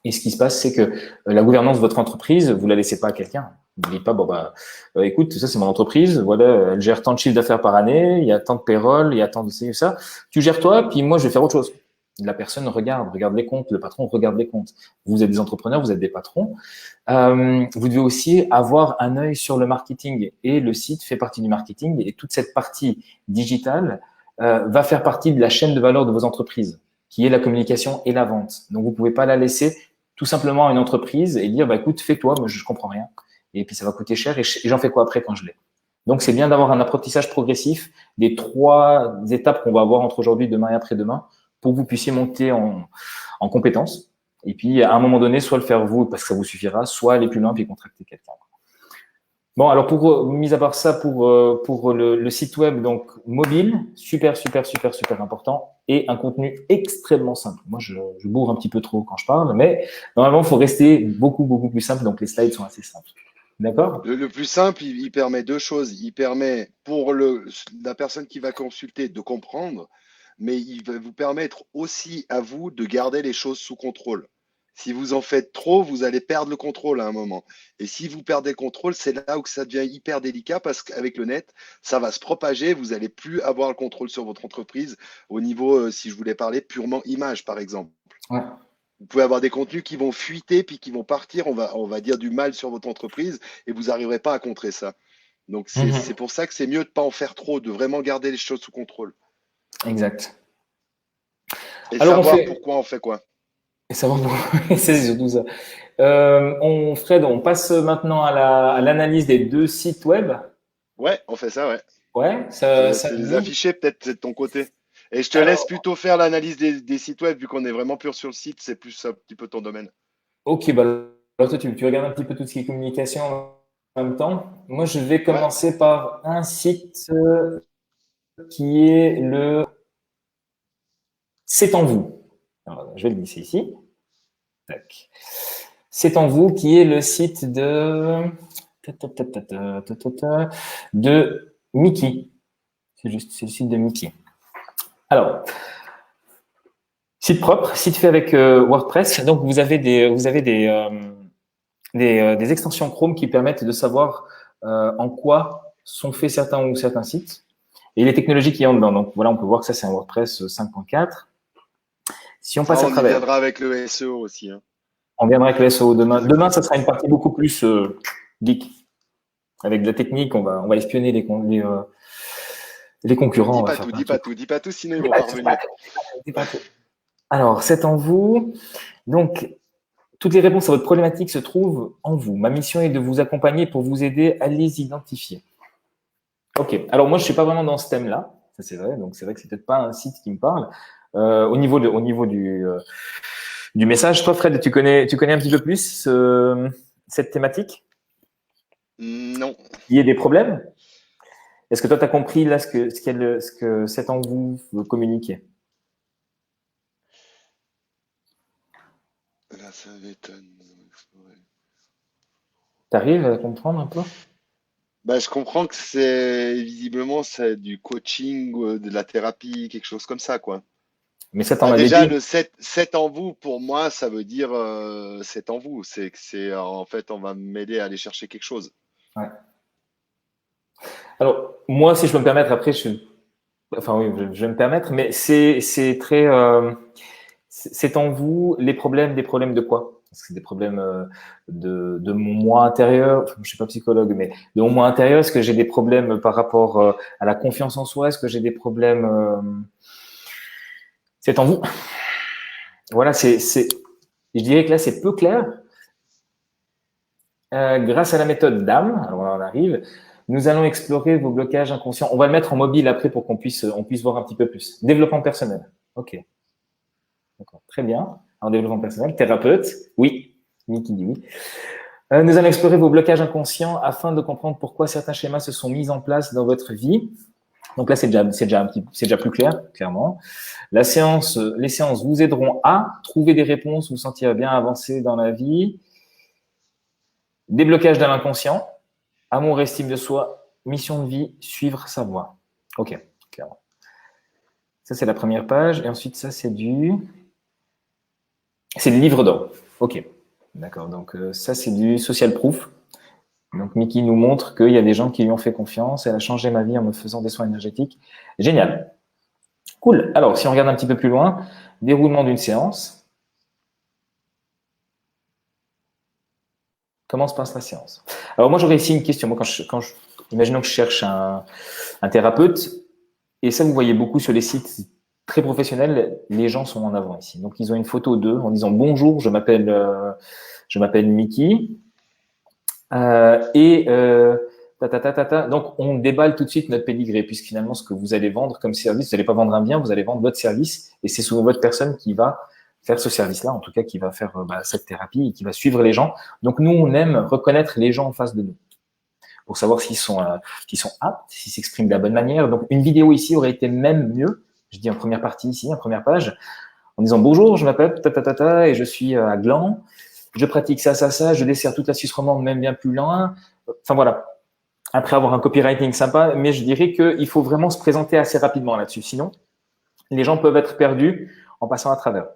Et ce qui se passe, c'est que la gouvernance de votre entreprise, vous la laissez pas à quelqu'un. Vous ne dites pas, écoute, ça c'est mon entreprise, voilà, elle gère tant de chiffre d'affaires par année, il y a tant de payroll, il y a tant de ça. Tu gères toi, puis moi je vais faire autre chose. La personne regarde les comptes, le patron regarde les comptes. Vous êtes des entrepreneurs, vous êtes des patrons. Vous devez aussi avoir un œil sur le marketing et le site fait partie du marketing et toute cette partie digitale va faire partie de la chaîne de valeur de vos entreprises, qui est la communication et la vente. Donc vous pouvez pas la laisser tout simplement à une entreprise et dire écoute, fais-toi, moi je comprends rien. Et puis ça va coûter cher et j'en fais quoi après quand je l'ai. Donc c'est bien d'avoir un apprentissage progressif des 3 étapes qu'on va avoir entre aujourd'hui, demain et après-demain pour que vous puissiez monter en compétences. Et puis à un moment donné, soit le faire vous parce que ça vous suffira, soit aller plus loin puis contracter quelqu'un. Bon, alors mis à part ça, pour le site web, donc mobile, super, super, super, super important, et un contenu extrêmement simple. Moi, je bourre un petit peu trop quand je parle, mais normalement, il faut rester beaucoup, beaucoup plus simple, donc les slides sont assez simples. D'accord? Le plus simple, il permet deux choses. Il permet pour la personne qui va consulter de comprendre, mais il va vous permettre aussi à vous de garder les choses sous contrôle. Si vous en faites trop, vous allez perdre le contrôle à un moment. Et si vous perdez le contrôle, c'est là où ça devient hyper délicat parce qu'avec le net, ça va se propager. Vous n'allez plus avoir le contrôle sur votre entreprise au niveau, si je voulais parler purement image, par exemple. Ouais. Vous pouvez avoir des contenus qui vont fuiter puis qui vont partir. On va dire du mal sur votre entreprise et vous n'arriverez pas à contrer ça. Donc, c'est Mhm. pour ça que c'est mieux de ne pas en faire trop, de vraiment garder les choses sous contrôle Exact. et Alors, on savoir fait, pourquoi on fait quoi. et ça va c'est surtout ça. Fred, on passe maintenant à l'analyse des deux sites web. Ouais, on fait ça, ouais. Ouais, Je te ça laisse te les dit. afficher, peut-être c'est de ton côté. Et je te laisse Alors, plutôt faire l'analyse des sites web, vu qu'on est vraiment pur sur le site, c'est plus un petit peu ton domaine. ok, bah, alors toi, tu regardes un petit peu tout ce qui est communication en même temps. Moi, je vais Ouais, commencer par un site qui est le C'est en vous. Alors, je vais le glisser ici. Tac. C'est en vous qui est le site de Mickey. C'est le site de Mickey. Alors, site propre, site fait avec WordPress. Donc, vous avez des extensions Chrome qui permettent de savoir en quoi sont faits certains sites et les technologies qui y ont dedans. Donc, voilà, on peut voir que ça, c'est un WordPress 5.4. Si on ça, passe à on y travers, viendra avec le SEO aussi, hein, on viendra avec le SEO demain. les Demain, ça sera une optimisations. partie beaucoup plus geek. Avec de la technique, on va espionner les concurrents, Dis on va pas faire tout, plein de dis pas trucs. tout, dis pas tout, sinon ils Dis vont pas pas tout, dis pas revenir. tout, dis pas tout. Alors, c'est en vous. Donc, toutes les réponses à votre problématique se trouvent en vous. Ma mission est de vous accompagner pour vous aider à les identifier. Ok. Alors, moi, je suis pas vraiment dans ce thème-là. Ça, c'est vrai. Donc, c'est vrai que c'est peut-être pas un site qui me parle. Au niveau du message, toi, Fred, tu connais un petit peu plus cette thématique? Non. Il y a des problèmes? Est-ce que toi, tu as compris là ce que cet en vous veut communiquer? Là, ça m'étonne. Ouais. Tu arrives à comprendre un peu? Bah, je comprends que c'est visiblement c'est du coaching, de la thérapie, quelque chose comme ça, quoi. Mais ça, t'en Bah, avais déjà, dit. le 7 en vous, pour moi, ça veut dire 7 en vous. C'est que en fait, on va m'aider à aller chercher quelque chose. Ouais. Alors, moi, si je peux me permettre, après, enfin oui, je vais me permettre, mais c'est très, c'est en vous les problèmes, des problèmes de quoi? Est-ce que c'est des problèmes de mon moi intérieur? Enfin, je suis pas psychologue, mais de mon moi intérieur, est-ce que j'ai des problèmes par rapport à la confiance en soi? Est-ce que j'ai des problèmes? C'est en vous. Voilà, je dirais que là, c'est peu clair. Grâce à la méthode DAM, alors on en arrive, nous allons explorer vos blocages inconscients. On va le mettre en mobile après pour on puisse voir un petit peu plus. Développement personnel. Ok, d'accord. Très bien. En développement personnel, thérapeute. Oui. Niki dit oui. Nous allons explorer vos blocages inconscients afin de comprendre pourquoi certains schémas se sont mis en place dans votre vie. Donc là, c'est déjà plus clair, clairement. Les séances vous aideront à trouver des réponses, vous sentir bien avancer dans la vie. Déblocage de l'inconscient. Amour, estime de soi, mission de vie, suivre sa voie. Ok, clairement. Ça, c'est la première page. Et ensuite, ça, c'est le livre d'or. Ok, d'accord. Donc, ça, c'est du social proof. Donc, Mickey nous montre qu'il y a des gens qui lui ont fait confiance. Elle a changé ma vie en me faisant des soins énergétiques. Génial. Cool. Alors, si on regarde un petit peu plus loin, déroulement d'une séance. Comment se passe la séance? Alors, moi, j'aurais ici une question. Moi, imaginons que je cherche un thérapeute, et ça, vous voyez beaucoup sur les sites très professionnels, les gens sont en avant ici. Donc, ils ont une photo d'eux en disant bonjour, je m'appelle Mickey. Et donc, on déballe tout de suite notre pédigré, puisque finalement, ce que vous allez vendre comme service, vous n'allez pas vendre un bien, vous allez vendre votre service, et c'est souvent votre personne qui va faire ce service-là, en tout cas qui va faire cette thérapie et qui va suivre les gens. Donc, nous, on aime reconnaître les gens en face de nous. pour savoir s'ils sont aptes, s'ils s'expriment de la bonne manière. Donc, une vidéo ici aurait été même mieux. Je dis en première partie ici, en première page, en disant bonjour, je m'appelle ta et je suis à Gland. Je pratique ça, je dessert toute la Suisse romande, même bien plus loin. Enfin voilà. Après avoir un copywriting sympa, mais je dirais qu'il faut vraiment se présenter assez rapidement là-dessus. Sinon, les gens peuvent être perdus en passant à travers.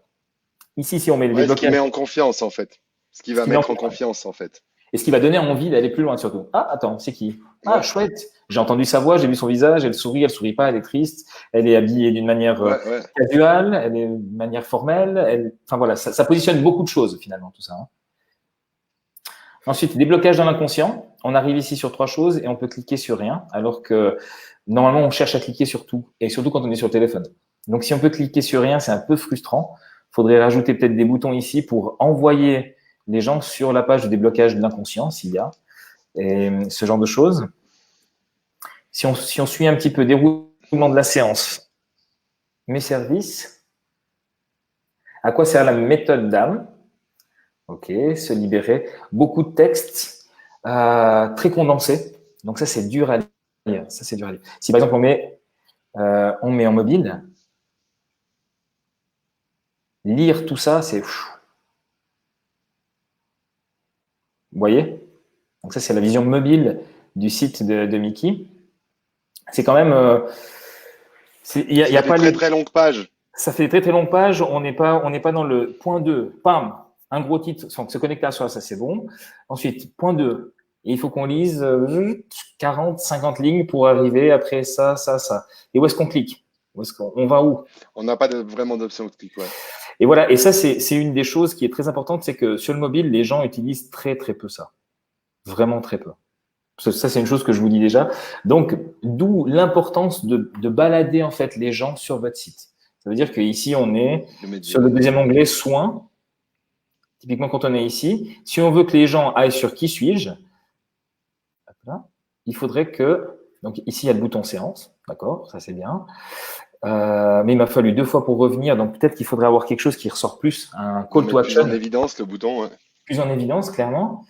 Ici, si on met des Ouais, ce qui blocages, met en confiance, en fait. Ce qui ce va qui met en mettre en confiance, en fait. et ce qui va donner envie d'aller plus loin surtout. Ah, attends, c'est qui? Ah, Ouais, chouette. J'ai entendu sa voix, j'ai vu son visage, elle sourit pas, elle est triste, elle est habillée d'une manière ouais. casuale, elle est d'une manière formelle. Enfin voilà, ça positionne beaucoup de choses finalement tout ça. Hein. Ensuite, déblocage dans l'inconscient. On arrive ici sur 3 choses et on peut cliquer sur rien, alors que normalement on cherche à cliquer sur tout, et surtout quand on est sur le téléphone. Donc si on peut cliquer sur rien, c'est un peu frustrant. Il faudrait rajouter peut-être des boutons ici pour envoyer les gens sur la page de déblocage de l'inconscient, s'il y a, et ce genre de choses. Si on suit un petit peu déroulement de la séance, mes services, à quoi sert la méthode d'âme? Ok, se libérer. Beaucoup de textes très condensés. Donc ça, c'est dur à lire. Ça, c'est dur à lire. Si par exemple on met en mobile, lire tout ça, c'est... Vous voyez? Donc ça, c'est la vision mobile du site de Mickey. C'est quand même... y a pas très, très longue page. Ça fait des très, très longues pages. On n'est pas dans le point 2. Pam! Un gros titre, sans se connecter à soi, ça c'est bon. Ensuite, point 2. Et il faut qu'on lise 40, 50 lignes pour arriver après ça. Et où est-ce qu'on clique? Où est-ce qu'on va où? On n'a pas vraiment d'option de clic, ouais. Et voilà. Et ça, c'est une des choses qui est très importante, c'est que sur le mobile, les gens utilisent très, très peu ça. Vraiment très peu. Ça, c'est une chose que je vous dis déjà. Donc, d'où l'importance de balader en fait les gens sur votre site. Ça veut dire qu'ici, on est sur le deuxième onglet soins. Typiquement, quand on est ici, si on veut que les gens aillent sur qui suis-je, il faudrait que, donc ici, il y a le bouton séance, d'accord, ça c'est bien. Mais il m'a fallu 2 fois pour revenir, donc peut-être qu'il faudrait avoir quelque chose qui ressort plus, un call to action. Plus en évidence, le bouton, ouais. Plus en évidence, clairement.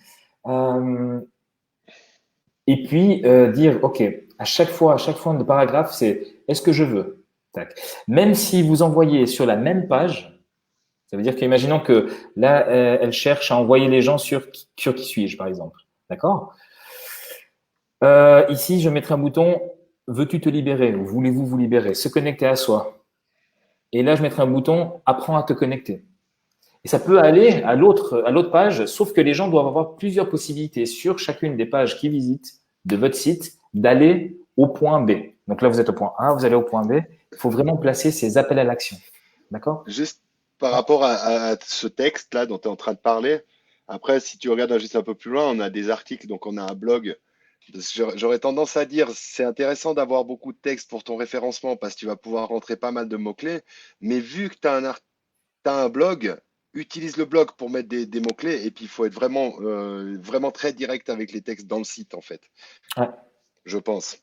Et puis, dire, OK, à chaque fois de paragraphe, c'est est-ce que je veux? Tac. Même si vous envoyez sur la même page, ça veut dire qu'imaginons que là, elle cherche à envoyer les gens sur qui suis-je, par exemple. D'accord? Ici, je mettrai un bouton « Veux-tu te libérer » ou « Voulez-vous vous libérer ?» Se connecter à soi. Et là, je mettrai un bouton « Apprends à te connecter ». Et ça peut aller à l'autre page, sauf que les gens doivent avoir plusieurs possibilités sur chacune des pages qu'ils visitent de votre site d'aller au point B. Donc là, vous êtes au point A, vous allez au point B. Il faut vraiment placer ces appels à l'action. D'accord? Juste par rapport à ce texte-là dont tu es en train de parler, après, si tu regardes juste un peu plus loin, on a des articles, donc on a un blog. J'aurais tendance à dire, c'est intéressant d'avoir beaucoup de texte pour ton référencement parce que tu vas pouvoir rentrer pas mal de mots-clés. Mais vu que tu as un blog, utilise le blog pour mettre des mots-clés et puis il faut être vraiment très direct avec les textes dans le site, en fait. Ouais. Je pense.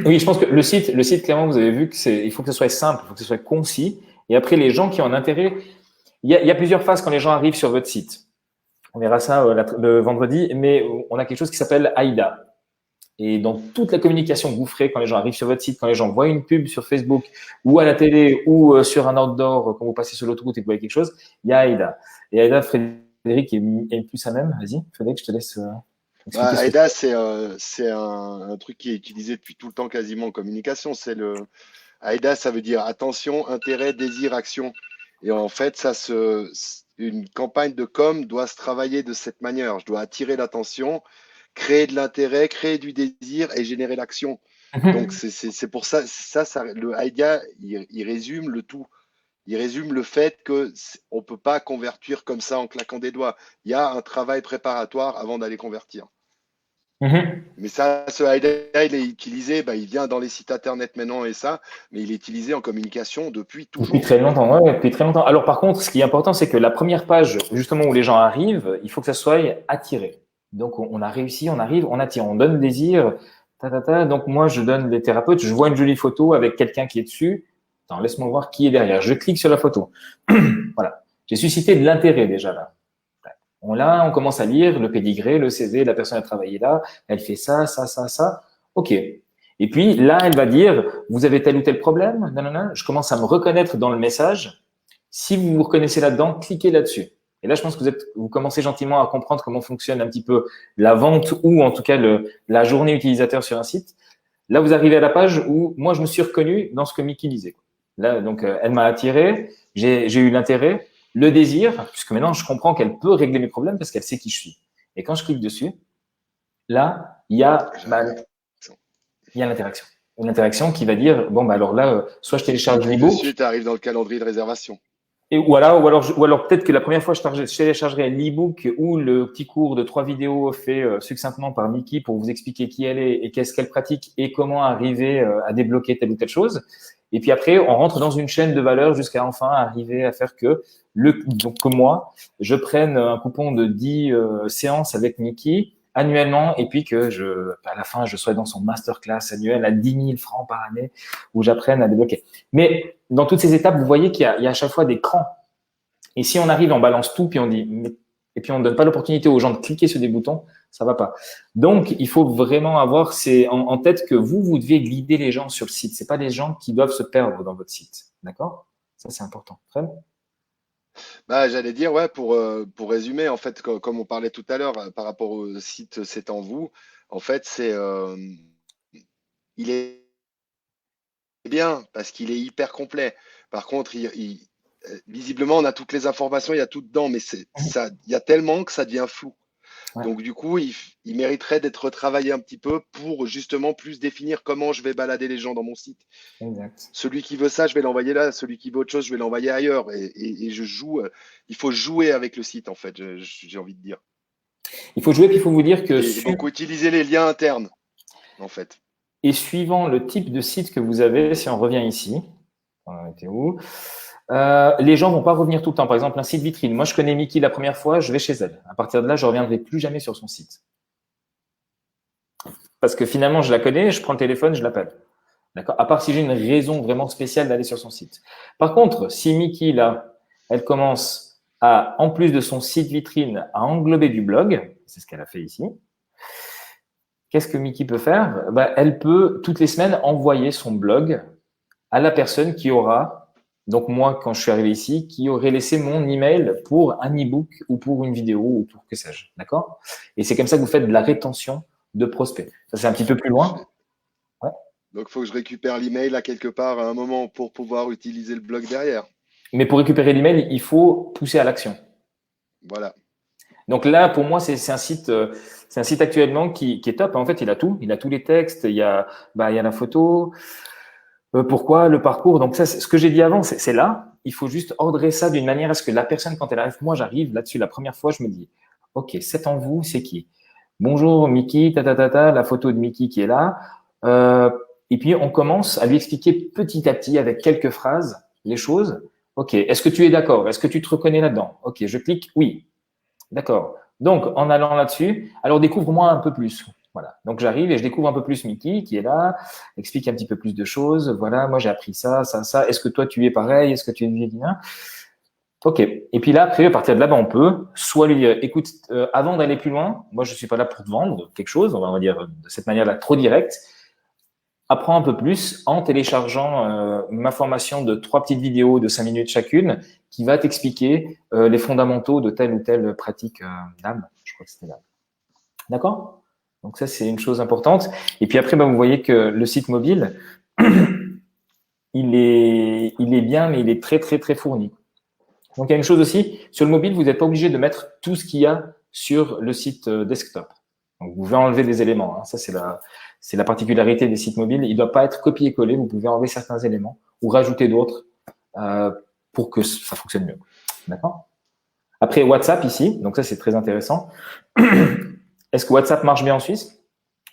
Oui, je pense que le site, clairement, vous avez vu il faut que ce soit simple, il faut que ce soit concis. Et après, les gens qui ont un intérêt, il y a plusieurs phases quand les gens arrivent sur votre site. On verra ça le vendredi, mais on a quelque chose qui s'appelle AIDA. Et dans toute la communication que vous ferez quand les gens arrivent sur votre site, quand les gens voient une pub sur Facebook ou à la télé ou sur un outdoor quand vous passez sur l'autoroute et que vous voyez quelque chose, il y a AIDA. Et AIDA, Frédéric est plus à même. Vas-y, Frédéric, je te laisse expliquer. AIDA, c'est un truc qui est utilisé depuis tout le temps quasiment en communication. AIDA, ça veut dire attention, intérêt, désir, action. Et en fait, une campagne de com doit se travailler de cette manière. Je dois attirer l'attention, créer de l'intérêt, créer du désir et générer l'action. Donc, c'est pour ça, le AIDA, il résume le tout. Il résume le fait qu'on ne peut pas convertir comme ça en claquant des doigts. Il y a un travail préparatoire avant d'aller convertir. Mais ça, ce AIDA, il est utilisé, il vient dans les sites internet maintenant et ça, mais il est utilisé en communication depuis toujours. Depuis très longtemps, ouais, depuis très longtemps. Alors par contre, ce qui est important, c'est que la première page, justement où les gens arrivent, il faut que ça soit attiré. Donc on a réussi, on arrive, on attire, on donne désir. Donc moi, je donne les thérapeutes, je vois une jolie photo avec quelqu'un qui est dessus. Attends, laisse-moi voir qui est derrière. Je clique sur la photo. Voilà, j'ai suscité de l'intérêt déjà là. On commence à lire le pédigré, le CV, la personne a travaillé là, elle fait ça, ça, ça, ça. OK. Et puis là, elle va dire, vous avez tel ou tel problème? Non, non, non. Je commence à me reconnaître dans le message. Si vous vous reconnaissez là-dedans, cliquez là-dessus. Et là, je pense que vous commencez gentiment à comprendre comment fonctionne un petit peu la vente ou en tout cas la journée utilisateur sur un site. Là, vous arrivez à la page où moi, je me suis reconnu dans ce que Mickey disait. Là, donc, elle m'a attiré, j'ai eu l'intérêt, le désir, puisque maintenant, je comprends qu'elle peut régler mes problèmes parce qu'elle sait qui je suis. Et quand je clique dessus, là, il y a l'interaction. Une interaction qui va dire, bon, bah alors là, soit je télécharge l'ebook. Dessus, tu arrives dans le calendrier de réservation. Ou alors peut-être que la première fois, je téléchargerai l'ebook ou le petit cours de 3 vidéos fait succinctement par Mickey pour vous expliquer qui elle est et qu'est-ce qu'elle pratique et comment arriver à débloquer telle ou telle chose. Et puis après, on rentre dans une chaîne de valeur jusqu'à enfin arriver à faire que moi, je prenne un coupon de 10 séances avec Mickey annuellement et puis que à la fin, je sois dans son masterclass annuel à 10 000 francs par année où j'apprenne à débloquer. Mais dans toutes ces étapes, vous voyez qu'il y a à chaque fois des crans. Et si on arrive, on balance tout, puis on dit, et puis on ne donne pas l'opportunité aux gens de cliquer sur des boutons, ça va pas. Donc, il faut vraiment avoir en tête que vous devez guider les gens sur le site. C'est pas les gens qui doivent se perdre dans votre site. D'accord? Ça, c'est important. Fred? Bah, j'allais dire, ouais, pour résumer, en fait, comme on parlait tout à l'heure par rapport au site C'est en vous, en fait, il est bien parce qu'il est hyper complet. Par contre, visiblement, on a toutes les informations, il y a tout dedans, mais il y a tellement que ça devient flou. Ouais. Donc, du coup, il mériterait d'être retravaillé un petit peu pour justement plus définir comment je vais balader les gens dans mon site. Exact. Celui qui veut ça, je vais l'envoyer là. Celui qui veut autre chose, je vais l'envoyer ailleurs. Et je joue. Il faut jouer avec le site, en fait, j'ai envie de dire. Il faut jouer, puis il faut vous dire que Et donc, utiliser les liens internes, en fait. Et suivant le type de site que vous avez, si on revient ici, on était où les gens vont pas revenir tout le temps. Par exemple, un site vitrine. Moi, je connais Mickey la première fois, je vais chez elle. À partir de là, je reviendrai plus jamais sur son site. Parce que finalement, je la connais, je prends le téléphone, je l'appelle. D'accord? À part si j'ai une raison vraiment spéciale d'aller sur son site. Par contre, si Mickey, là, elle commence à, en plus de son site vitrine, à englober du blog, c'est ce qu'elle a fait ici, qu'est-ce que Mickey peut faire? Elle peut, toutes les semaines, envoyer son blog à la personne qui aura, donc moi, quand je suis arrivé ici, qui aurait laissé mon email pour un e-book ou pour une vidéo ou pour que sais-je. D'accord? Et c'est comme ça que vous faites de la rétention de prospects. Ça, c'est un petit peu plus loin. Ouais. Donc, il faut que je récupère l'email à quelque part à un moment pour pouvoir utiliser le blog derrière. Mais pour récupérer l'email, il faut pousser à l'action. Voilà. Donc là, pour moi, c'est un site actuellement qui est top. En fait, il a tout. Il a tous les textes. Il y a la photo. Pourquoi le parcours? Donc ça, ce que j'ai dit avant, c'est là. Il faut juste ordrer ça d'une manière à ce que la personne, quand elle arrive, moi, j'arrive là-dessus la première fois, je me dis, OK, c'est en vous, c'est qui? Bonjour, Mickey, la photo de Mickey qui est là. Et puis, on commence à lui expliquer petit à petit, avec quelques phrases, les choses. OK, est-ce que tu es d'accord? Est-ce que tu te reconnais là-dedans? OK, je clique oui. D'accord. Donc, en allant là-dessus, alors découvre-moi un peu plus. Voilà. Donc, j'arrive et je découvre un peu plus Mickey qui est là, explique un petit peu plus de choses. Voilà, moi, j'ai appris ça, ça, ça. Est-ce que toi, tu es pareil? Est-ce que tu es bien? OK. Et puis là, après, à partir de là, on peut soit lui dire, écoute, avant d'aller plus loin, moi, je suis pas là pour te vendre quelque chose, on va dire de cette manière-là, trop directe. Apprends un peu plus en téléchargeant ma formation de 3 petites vidéos de 5 minutes chacune qui va t'expliquer les fondamentaux de telle ou telle pratique d'âme. Je crois que c'était là. D'accord? Donc ça, c'est une chose importante. Et puis après, vous voyez que le site mobile, il est bien, mais il est très, très, très fourni. Donc il y a une chose aussi, sur le mobile, vous n'êtes pas obligé de mettre tout ce qu'il y a sur le site desktop. Donc vous pouvez enlever des éléments. Hein. Ça, c'est la particularité des sites mobiles. Il ne doit pas être copié-collé. Vous pouvez enlever certains éléments ou rajouter d'autres pour que ça fonctionne mieux. D'accord? Après, WhatsApp ici. Donc ça, c'est très intéressant. Est-ce que WhatsApp marche bien en Suisse?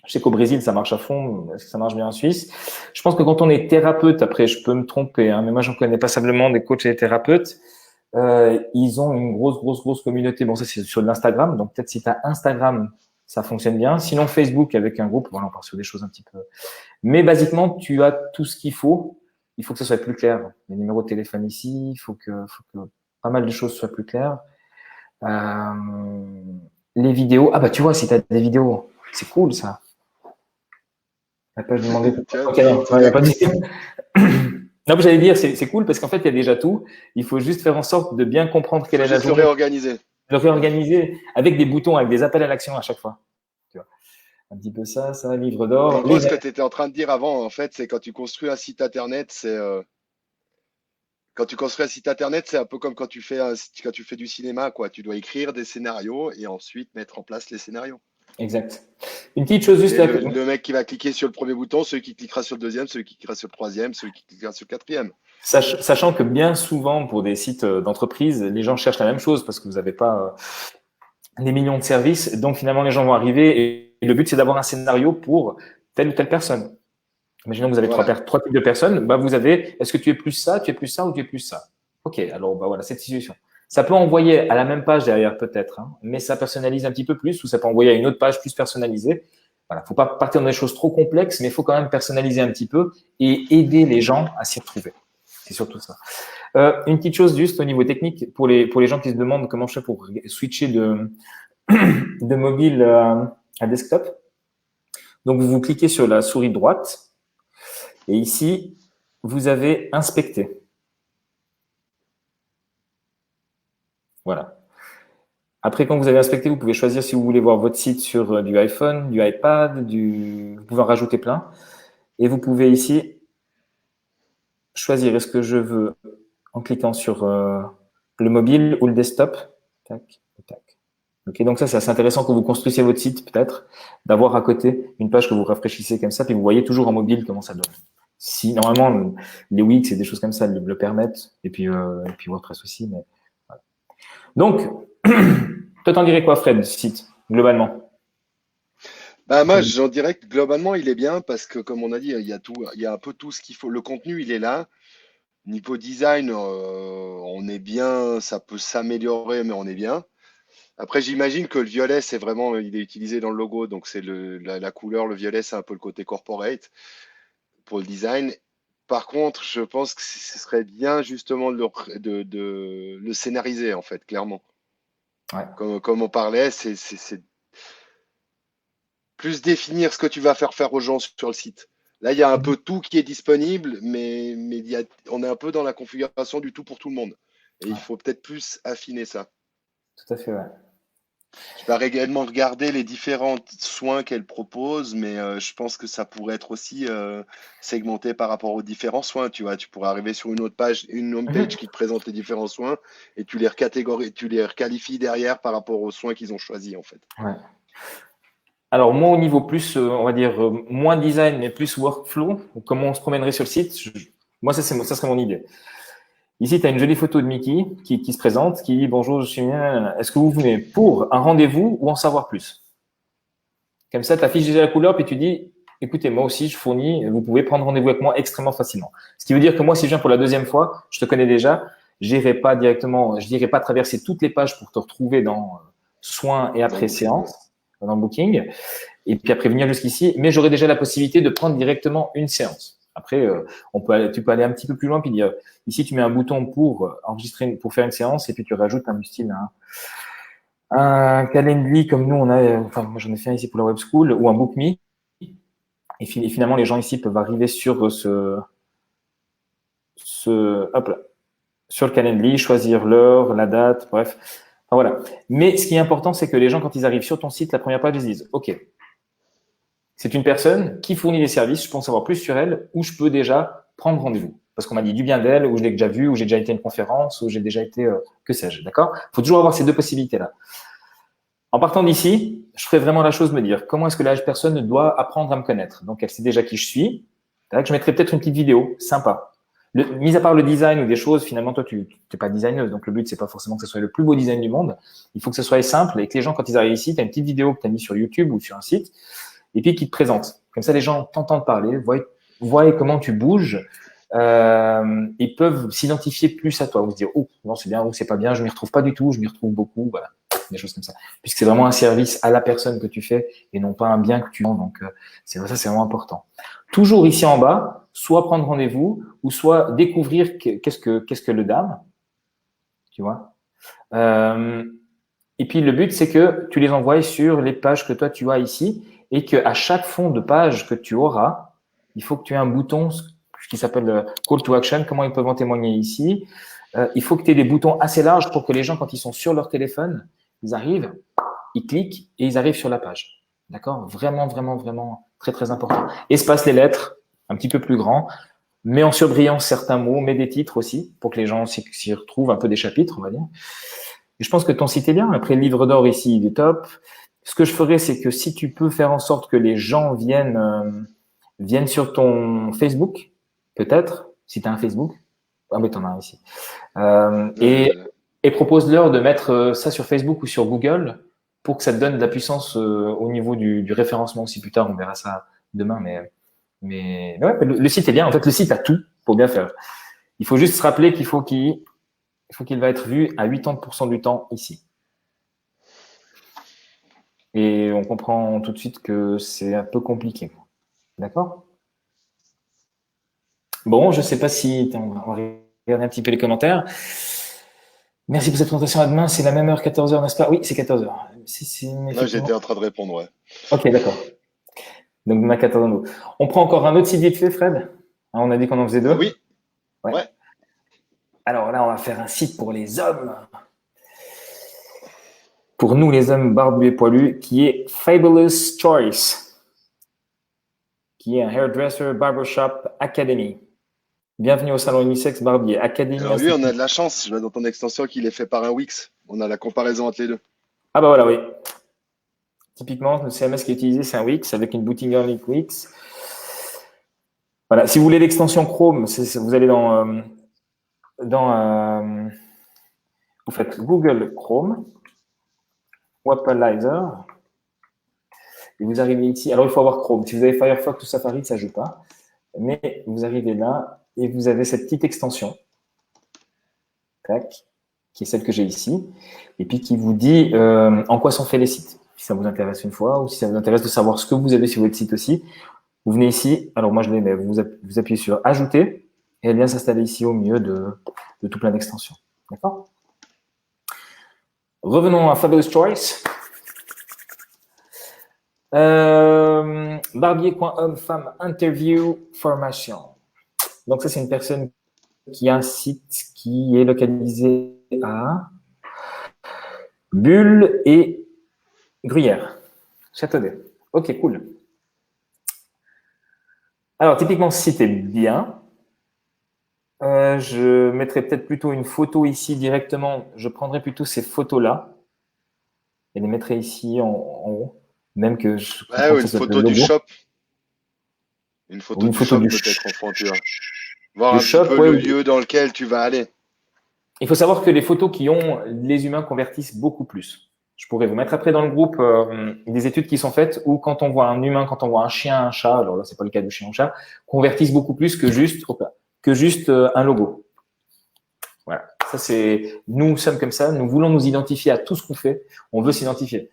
Je sais qu'au Brésil, ça marche à fond. Est-ce que ça marche bien en Suisse? Je pense que quand on est thérapeute, après, je peux me tromper, hein, mais moi, j'en connais passablement des coachs et des thérapeutes. Ils ont une grosse communauté. Bon, ça, c'est sur l'Instagram. Donc, peut-être si tu as Instagram, ça fonctionne bien. Sinon, Facebook avec un groupe, voilà, on part sur des choses un petit peu. Mais basiquement, tu as tout ce qu'il faut. Il faut que ça soit plus clair. Les numéros de téléphone ici, il faut que pas mal de choses soient plus claires. Les vidéos. Ah bah tu vois, si tu as des vidéos, c'est cool ça. Après, je demandais. Tiens, Ok, non, c'est il n'y a bien. pas dit. Non, mais j'allais dire, c'est cool parce qu'en fait, il y a déjà tout. Il faut juste faire en sorte de bien comprendre Il quelle faut est la juste le journée, réorganiser. le Ouais. réorganiser avec des boutons, avec des appels à l'action à chaque fois. Tu vois. Un petit peu ça, livre En d'or. gros, ce que tu étais en train de dire avant, en fait, c'est quand tu construis un site internet, quand tu construis un site internet, c'est un peu comme quand tu fais du cinéma, quoi. Tu dois écrire des scénarios et ensuite mettre en place les scénarios. Exact. Une petite chose juste Et là. le mec qui va cliquer sur le premier bouton, celui qui cliquera sur le deuxième, celui qui cliquera sur le troisième, celui qui cliquera sur le quatrième. Sachant que bien souvent, pour des sites d'entreprise, les gens cherchent la même chose parce que vous n'avez pas des millions de services. Donc, finalement, les gens vont arriver et le but, c'est d'avoir un scénario pour telle ou telle personne. Imaginons que vous avez Voilà. trois types de personnes. Bah, vous avez, est-ce que tu es plus ça, tu es plus ça ou tu es plus ça? OK, alors bah, voilà, cette situation. Ça peut envoyer à la même page derrière peut-être, hein, mais ça personnalise un petit peu plus ou ça peut envoyer à une autre page plus personnalisée. Voilà, faut pas partir dans des choses trop complexes, mais il faut quand même personnaliser un petit peu et aider les gens à s'y retrouver. C'est surtout ça. Une petite chose juste au niveau technique pour les gens qui se demandent comment je fais pour switcher de mobile à desktop. Donc vous cliquez sur la souris droite et ici vous avez inspecter. Voilà. Après, quand vous avez inspecté, vous pouvez choisir si vous voulez voir votre site sur du iPhone, du iPad, vous pouvez en rajouter plein. Et vous pouvez ici choisir est-ce que je veux en cliquant sur le mobile ou le desktop. Tac, tac. Ok, donc ça, c'est assez intéressant quand vous construisez votre site, peut-être, d'avoir à côté une page que vous rafraîchissez comme ça, puis vous voyez toujours en mobile comment ça donne. Si normalement les Wix et des choses comme ça le permettent, et puis WordPress aussi, mais voilà. Donc, toi, t'en dirais quoi, Fred, du site, globalement? Bah, moi, j'en dirais que globalement, il est bien parce que, comme on a dit, il y a tout, il y a un peu tout ce qu'il faut. Le contenu, il est là. Niveau design, on est bien, ça peut s'améliorer, mais on est bien. Après, j'imagine que le violet, c'est vraiment, il est utilisé dans le logo, donc c'est la couleur, le violet, c'est un peu le côté corporate pour le design. Par contre, je pense que ce serait bien justement de le scénariser, en fait, clairement. Ouais. Comme on parlait, c'est plus définir ce que tu vas faire faire aux gens sur le site. Là, il y a un peu tout qui est disponible, mais on est un peu dans la configuration du tout pour tout le monde. Et il Ouais, faut peut-être plus affiner ça. tout à fait, ouais. Je vais également regarder les différents soins qu'elle propose, mais je pense que ça pourrait être aussi segmenté par rapport aux différents soins. Tu vois, tu pourrais arriver sur une autre page, une home page Mhm. qui te présente les différents soins et tu les recatégories, tu les requalifies derrière par rapport aux soins qu'ils ont choisis en fait. Ouais. Alors, moi, au niveau plus, on va dire, moins design, mais plus workflow, comment on se promènerait sur le site, moi, ça serait mon idée. Ici, tu as une jolie photo de Mickey qui se présente, qui dit bonjour, je suis bien. Est-ce que vous venez pour un rendez-vous ou en savoir plus? Comme ça, tu affiches déjà la couleur, puis tu dis, écoutez, moi aussi, je fournis, vous pouvez prendre rendez-vous avec moi extrêmement facilement. Ce qui veut dire que moi, si je viens pour la deuxième fois, je te connais déjà, j'irai pas directement, je n'irai pas traverser toutes les pages pour te retrouver dans soins et Dans le après booking, ouais. séance, dans le booking, et puis après venir jusqu'ici, mais j'aurai déjà la possibilité de prendre directement une séance. Après, tu peux aller un petit peu plus loin, puis dire, ici, tu mets un bouton pour enregistrer, pour faire une séance, et puis tu rajoutes un style, un Calendly comme nous on a, enfin moi j'en ai fait un ici pour la web school ou un BookMe et finalement les gens ici peuvent arriver sur hop là, sur le Calendly, choisir l'heure, la date, bref. Enfin, voilà. Mais ce qui est important, c'est que les gens quand ils arrivent sur ton site, la première page, ils disent OK, c'est une personne qui fournit des services, je peux en savoir plus sur elle ou je peux déjà prendre rendez-vous parce qu'on m'a dit du bien d'elle ou je l'ai déjà vu ou j'ai déjà été à une conférence ou j'ai déjà été que sais-je, d'accord? Il faut toujours avoir ces deux possibilités là. En partant d'ici, je ferai vraiment la chose de me dire comment est-ce que la personne doit apprendre à me connaître. Donc, elle sait déjà qui je suis. Je mettrai peut-être une petite vidéo sympa. Mis à part le design ou des choses, finalement, toi, tu n'es pas designeuse. Donc, le but, c'est pas forcément que ce soit le plus beau design du monde. Il faut que ce soit simple et que les gens, quand ils arrivent ici, tu as une petite vidéo que tu as mise sur YouTube ou sur un site et puis qui te présente. Comme ça, les gens t'entendent parler, voient comment tu bouges et peuvent s'identifier plus à toi ou se dire, oh, non, c'est bien ou c'est pas bien, je m'y retrouve pas du tout, je m'y retrouve beaucoup. Voilà, des choses comme ça. Puisque c'est vraiment un service à la personne que tu fais et non pas un bien que tu vends. Donc, c'est vraiment important. Toujours ici en bas, soit prendre rendez-vous ou soit découvrir qu'est-ce que le DAM, tu vois. Et puis, le but, c'est que tu les envoies sur les pages que toi, tu as ici et qu'à chaque fond de page que tu auras, il faut que tu aies un bouton qui s'appelle Call to Action. Comment ils peuvent en témoigner ici? Il faut que tu aies des boutons assez larges pour que les gens, quand ils sont sur leur téléphone, ils arrivent, ils cliquent et ils arrivent sur la page. D'accord? Vraiment, vraiment, vraiment très, très important. Espace les lettres, un petit peu plus grand. Mets en surbrillance certains mots, mets des titres aussi pour que les gens s'y retrouvent un peu des chapitres, on va dire. Et je pense que ton site est bien. Après, le livre d'or ici, il est top. Ce que je ferais, c'est que si tu peux faire en sorte que les gens viennent sur ton Facebook, peut-être, si tu as un Facebook. Ah, mais tu en as un ici. Et propose-leur de mettre ça sur Facebook ou sur Google pour que ça te donne de la puissance au niveau du référencement aussi plus tard. On verra ça demain, mais ouais, le site est bien. En fait, le site a tout pour bien faire. Il faut juste se rappeler qu'il faut qu'il va être vu à 80% du temps ici. Et on comprend tout de suite que c'est un peu compliqué. D'accord? Bon, je ne sais pas si… On va regarder un petit peu les commentaires. Merci pour cette présentation. À demain, c'est la même heure, 14h, n'est-ce pas? Oui, c'est 14h. Là, j'étais en train de répondre, ouais. Ok, d'accord. Donc, demain, 14h. On prend encore un autre site vite fait, Fred? On a dit qu'on en faisait deux? Oui. Ouais. Alors là, on va faire un site pour les hommes. Pour nous, les hommes barbus et poilus, qui est Fabulous Choice, qui est un hairdresser barbershop academy. Bienvenue au salon unisex barbier academy. Alors lui, on a de la chance. Je vois dans ton extension qu'il est fait par un Wix. On a la comparaison entre les deux. Ah bah voilà, oui. Typiquement, le CMS qui est utilisé, c'est un Wix avec une boutique en ligne Wix. Voilà. Si vous voulez l'extension Chrome, vous allez vous faites Google Chrome, Wapalizer, et vous arrivez ici. Alors, il faut avoir Chrome. Si vous avez Firefox ou Safari, ça ne joue pas. Mais vous arrivez là et vous avez cette petite extension, tac, qui est celle que j'ai ici, et puis qui vous dit en quoi sont faits les sites. Si ça vous intéresse une fois, ou si ça vous intéresse de savoir ce que vous avez sur votre site aussi, vous venez ici. Alors moi, je les mets. Vous appuyez sur Ajouter et elle vient s'installer ici au milieu de tout plein d'extensions. D'accord? Revenons à Fabulous Choice. Barbier.homme-femme interview formation. Donc ça, c'est une personne qui a un site qui est localisé à Bulle et Gruyère, Châteaudet. Ok, cool. Alors, typiquement, ce site est bien. Je mettrai peut-être plutôt une photo ici directement. Je prendrai plutôt ces photos-là et les mettrai ici en haut. Même que je… Ouais, une photo du shop. Une photo du shop peut-être en fond, tu vois. Voir un petit peu le lieu dans lequel tu vas aller. Il faut savoir que les photos qui ont les humains convertissent beaucoup plus. Je pourrais vous mettre après dans le groupe des études qui sont faites où quand on voit un humain, quand on voit un chien, un chat, alors là c'est pas le cas du chien ou chat, convertissent beaucoup plus que juste un logo. Voilà. Ça c'est, nous sommes comme ça, nous voulons nous identifier à tout ce qu'on fait, on veut s'identifier.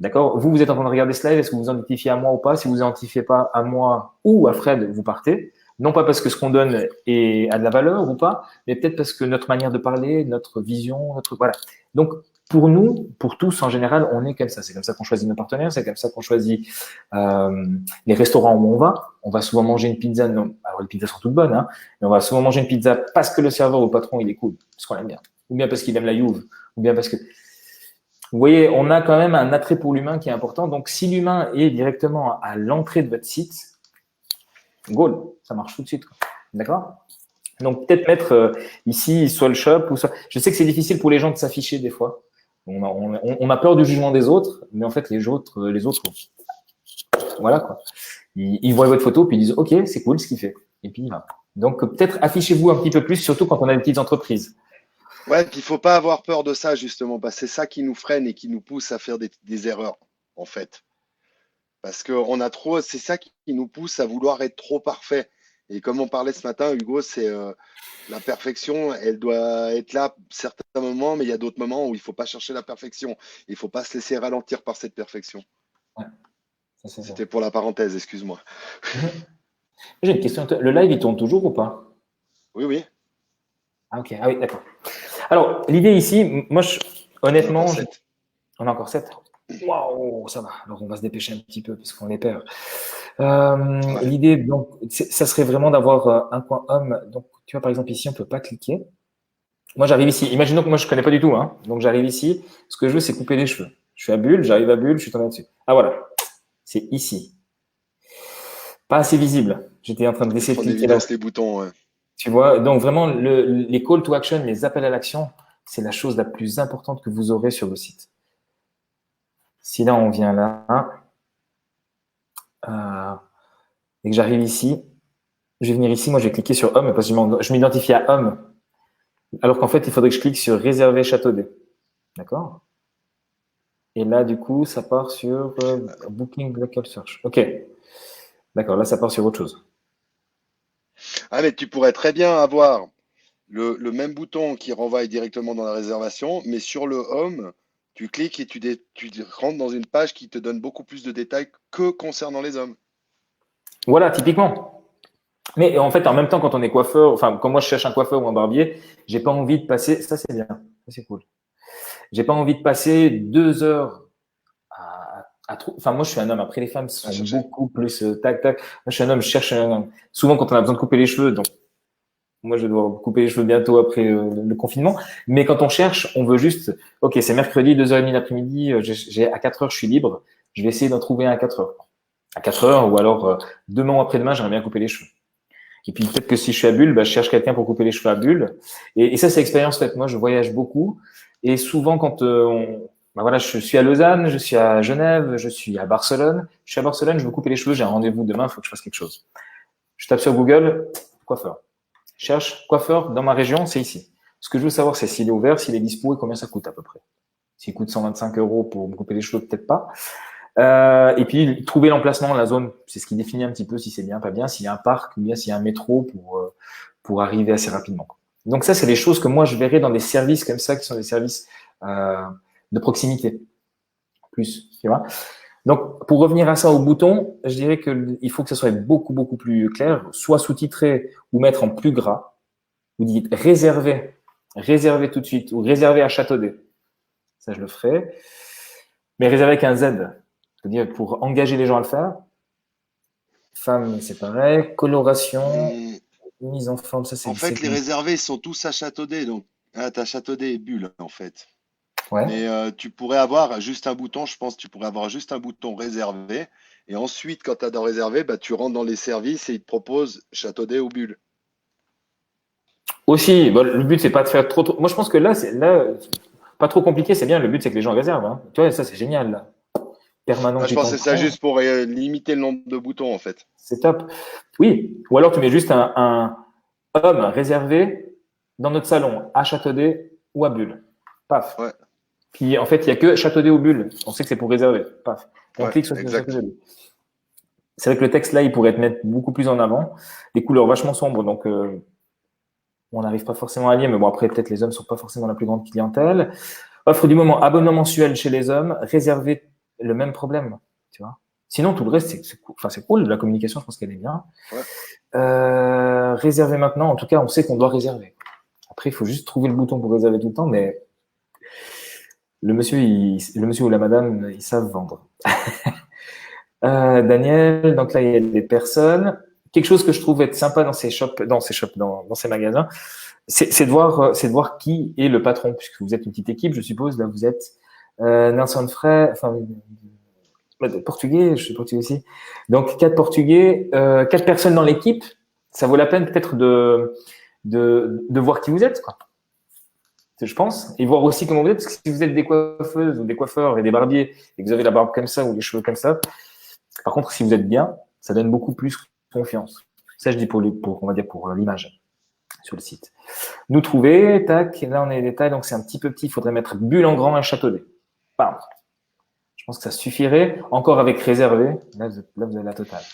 D'accord? Vous êtes en train de regarder ce live, est-ce que vous vous identifiez à moi ou pas? Si vous vous identifiez pas à moi ou à Fred, vous partez. Non pas parce que ce qu'on donne a de la valeur ou pas, mais peut-être parce que notre manière de parler, notre vision, voilà. Donc, pour nous, pour tous en général, on est comme ça. C'est comme ça qu'on choisit nos partenaires, c'est comme ça qu'on choisit les restaurants où on va. On va souvent manger une pizza. Non, alors les pizzas sont toutes bonnes, hein, mais on va souvent manger une pizza parce que le serveur ou le patron, il est cool, parce qu'on l'aime bien. Ou bien parce qu'il aime la Juve, ou bien parce que… Vous voyez, on a quand même un attrait pour l'humain qui est important. Donc, si l'humain est directement à l'entrée de votre site, goal, ça marche tout de suite. D'accord? Donc, peut-être mettre ici soit le shop, ou soit… Je sais que c'est difficile pour les gens de s'afficher des fois. On a peur du jugement des autres, mais en fait, les autres, voilà quoi. Ils voient votre photo, puis ils disent, OK, c'est cool ce qu'il fait. Et puis, voilà. Donc, peut-être affichez-vous un petit peu plus, surtout quand on a des petites entreprises. Ouais, puis il faut pas avoir peur de ça, justement, parce que c'est ça qui nous freine et qui nous pousse à faire des erreurs, en fait. Parce que c'est ça qui nous pousse à vouloir être trop parfait. Et comme on parlait ce matin, Hugo, c'est la perfection, elle doit être là à certains moments, mais il y a d'autres moments où il faut pas chercher la perfection. Il faut pas se laisser ralentir par cette perfection. Ouais, c'était pour la parenthèse, excuse-moi. J'ai une question. Le live, il tourne toujours ou pas? Oui, oui. Ah, ok. Ah oui, d'accord. Alors, l'idée ici, moi, honnêtement, On a encore 7. Waouh, ça va. Alors, on va se dépêcher un petit peu parce qu'on les perd. Ouais. L'idée, donc, ça serait vraiment d'avoir un coin homme. Donc, tu vois, par exemple, ici, on ne peut pas cliquer. Moi, j'arrive ici. Imaginons que moi, je ne connais pas du tout. Hein. Donc, j'arrive ici. Ce que je veux, c'est couper les cheveux. Je suis à Bulle, j'arrive à Bulle, je suis tombé dessus. Ah, voilà. C'est ici. Pas assez visible. J'étais en train d'essayer de Mettre en cliquer là. évidence les boutons. Ouais. Tu vois, donc vraiment, les call to action, les appels à l'action, c'est la chose la plus importante que vous aurez sur le site. Si là, on vient là, et que j'arrive ici, je vais venir ici, moi, je vais cliquer sur Homme parce que je m'identifie à Homme, alors qu'en fait, il faudrait que je clique sur Réserver Châteaudet. D'accord? Et là, du coup, ça part sur Booking Local Search. OK. D'accord, là, ça part sur autre chose. Ah, mais tu pourrais très bien avoir le même bouton qui renvoie directement dans la réservation, mais sur le home, tu cliques et tu rentres dans une page qui te donne beaucoup plus de détails que concernant les hommes. Voilà, typiquement. Mais en fait, en même temps, quand on est coiffeur, enfin, quand moi je cherche un coiffeur ou un barbier, j'ai pas envie de passer. Ça, c'est bien. Ça, c'est cool. J'ai pas envie de passer 2 heures Enfin, moi, je suis un homme. Après, les femmes À sont chercher. beaucoup plus tac, tac. Moi, je suis un homme, je cherche souvent quand on a besoin de couper les cheveux. Donc, moi, je vais devoir couper les cheveux bientôt après le confinement. Mais quand on cherche, on veut juste, OK, c'est mercredi, 2h30 l'après-midi, à 4 heures, je suis libre. Je vais essayer d'en trouver un à 4 heures. À 4 heures, ou alors demain ou après-demain, j'aimerais bien couper les cheveux. Et puis peut-être que si je suis à Bulle, bah, je cherche quelqu'un pour couper les cheveux à Bulle. Et ça, c'est expérience faite. Moi, je voyage beaucoup. Et souvent, quand bah voilà, je suis à Lausanne, je suis à Genève, je suis à Barcelone. Je suis à Barcelone, je veux couper les cheveux, j'ai un rendez-vous demain, il faut que je fasse quelque chose. Je tape sur Google, coiffeur. Je cherche coiffeur dans ma région, c'est ici. Ce que je veux savoir, c'est s'il est ouvert, s'il est dispo et combien ça coûte à peu près. S'il coûte 125 euros pour me couper les cheveux, peut-être pas. Et puis, trouver l'emplacement, la zone, c'est ce qui définit un petit peu si c'est bien, pas bien, s'il y a un parc ou bien s'il y a un métro pour arriver assez rapidement. Donc ça, c'est des choses que moi, je verrais dans des services comme ça, qui sont des services de proximité, plus, tu vois. Donc, pour revenir à ça au bouton, je dirais qu'il faut que ça soit beaucoup, beaucoup plus clair, soit sous-titré ou mettre en plus gras. Vous dites réservé, réservé tout de suite, ou réservé à Châteaudet. Ça, je le ferai. Mais réservé avec un Z. C'est-à-dire pour engager les gens à le faire. Femme, c'est pareil. Coloration, Hmm, mise en forme, ça En c'est fait, les réservés sont tous à Châteaudet. Donc, t'as Châteaudet et Bulle, en fait. ouais. Mais tu pourrais avoir juste un bouton, je pense, tu pourrais avoir juste un bouton réservé. Et ensuite, quand tu as dans réservé, bah, tu rentres dans les services et ils te proposent Châteaudet ou Bulle. Aussi, bon, le but c'est pas de faire trop. Moi, je pense que là, pas trop compliqué, c'est bien. Le but c'est que les gens réservent. Hein. Tu vois, ça c'est génial. Là. Permanent Ah, que je tu t'en pensais ça prends, juste pour limiter le nombre de boutons, en fait. c'est top. Oui. Ou alors tu mets juste un homme réservé dans notre salon à Châteaudet ou à Bulle. Paf. Ouais, Puis en fait, il y a que Châteaudet ou Bulle. On sait que c'est pour réserver. Paf. Et on ouais, clique sur exact. Châteaudet. C'est vrai que le texte là, il pourrait être mettre beaucoup plus en avant. Des couleurs vachement sombres, donc on n'arrive pas forcément à lire. Mais bon, après, peut-être les hommes sont pas forcément la plus grande clientèle. Offre du moment, abonnement mensuel chez les hommes, réservé, le même problème, tu vois. Sinon, tout le reste, c'est cool. La communication, je pense qu'elle est bien. Ouais. Réserver maintenant, en tout cas, on sait qu'on doit réserver. Après, il faut juste trouver le bouton pour réserver tout le temps, mais le monsieur ou la madame, ils savent vendre. Daniel, donc là, il y a des personnes. Quelque chose que je trouve être sympa dans ces magasins, c'est de voir qui est le patron, puisque vous êtes une petite équipe, je suppose. Là, vous êtes Nelson Frey, enfin, portugais, je suis portugais aussi. Donc, 4 Portugais, 4 personnes dans l'équipe. Ça vaut la peine peut-être de voir qui vous êtes, quoi. Je pense. Et voir aussi comment vous êtes, parce que si vous êtes des coiffeuses ou des coiffeurs et des barbiers, et que vous avez la barbe comme ça ou les cheveux comme ça, par contre, si vous êtes bien, ça donne beaucoup plus confiance. Ça, je dis on va dire pour l'image sur le site. Nous trouver, tac, là on a les détails, donc c'est un petit peu petit, il faudrait mettre bulle en grand et Châteaudet. Bam. Je pense que ça suffirait. Encore avec réservé, là, vous avez la totale.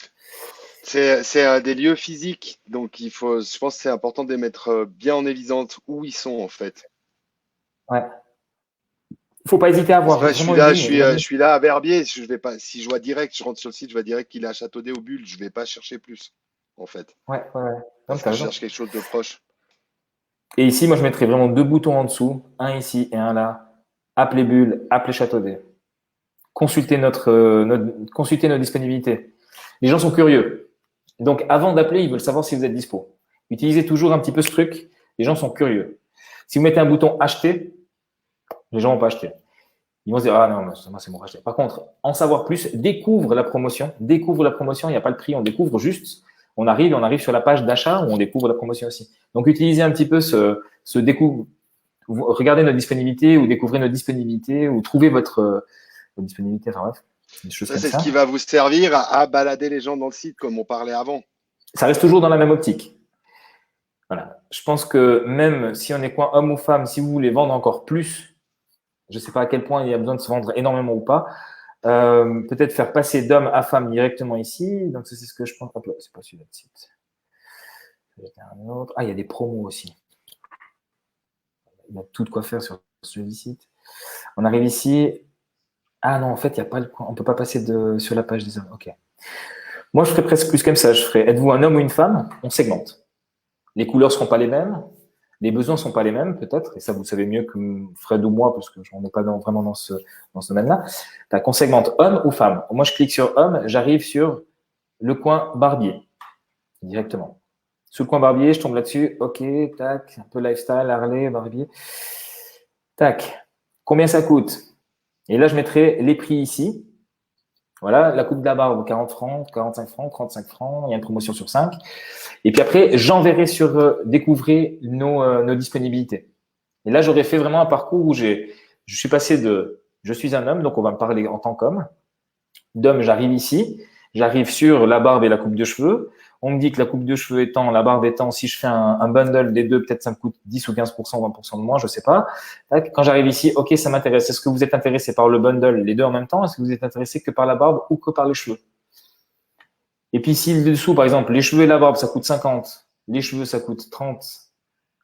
C'est des lieux physiques, donc je pense que c'est important de les mettre bien en évidence où ils sont, en fait. Ouais. Il faut pas hésiter à Parce que avoir là, vraiment une ligne. je suis là à Verbier, je vais pas, si je vois direct, je rentre sur le site, je vois direct qu'il est à Châteaudet au Bulle, je vais pas chercher plus, en fait. Ouais, ouais, ouais. Non, Parce t'as que je raison. cherche quelque chose de proche. Et ici, moi, je mettrais vraiment 2 boutons en dessous, un ici et un là. appelez Bulle, appelez Châteaudet. Consultez consultez nos disponibilités. Les gens sont curieux. Donc, avant d'appeler, ils veulent savoir si vous êtes dispo. Utilisez toujours un petit peu ce truc. Les gens sont curieux. Si vous mettez un bouton acheter, les gens vont pas acheter. Ils vont se dire, ah non, moi, c'est bon, acheter. Par contre, en savoir plus, découvre la promotion. Découvre la promotion, il n'y a pas le prix, on découvre juste. On arrive sur la page d'achat où on découvre la promotion aussi. Donc, utilisez un petit peu ce découvre. Regardez notre disponibilité ou découvrez notre disponibilité ou trouvez votre disponibilité. Enfin bref, des choses comme C'est ça. ce qui va vous servir à balader les gens dans le site, comme on parlait avant. Ça reste toujours dans la même optique. Voilà. Je pense que même si on est quoi, homme ou femme, si vous voulez vendre encore plus, je ne sais pas à quel point il y a besoin de se vendre énormément ou pas, peut-être faire passer d'homme à femme directement ici. Donc, c'est ce que je pense. Hop là, c'est pas celui-là de site. Un autre. Ah, il y a des promos aussi. Il y a tout de quoi faire sur ce site. On arrive ici. Ah non, en fait, il y a pas le on ne peut pas passer sur la page des hommes. OK. Moi, je ferais presque plus comme ça. Je ferais, êtes-vous un homme ou une femme? On segmente. Les couleurs ne seront pas les mêmes. Les besoins ne sont pas les mêmes, peut-être. Et ça, vous le savez mieux que Fred ou moi, parce que on n'est pas vraiment dans ce domaine-là. On segmente homme ou femme. Moi, je clique sur homme. J'arrive sur le coin barbier. Directement. Sous le coin barbier, je tombe là-dessus. OK, tac. Un peu lifestyle, Harley, barbier. Tac. Combien ça coûte? Et là, je mettrai les prix ici. Voilà, la coupe de la barbe, 40 francs, 45 francs, 35 francs. Il y a une promotion sur 5. Et puis après, j'enverrai sur découvrir nos disponibilités. Et là, j'aurais fait vraiment un parcours où je suis passé de je suis un homme, donc on va me parler en tant qu'homme. D'homme, j'arrive ici. J'arrive sur la barbe et la coupe de cheveux. On me dit que la coupe de cheveux étant, la barbe étant, si je fais un bundle des deux, peut-être ça me coûte 10 ou 15%, 20% de moins, je sais pas. Quand j'arrive ici, OK, ça m'intéresse. Est-ce que vous êtes intéressé par le bundle, les deux en même temps? Est-ce que vous êtes intéressé que par la barbe ou que par les cheveux? Et puis ici, dessous, par exemple, les cheveux et la barbe, ça coûte 50. Les cheveux, ça coûte 30.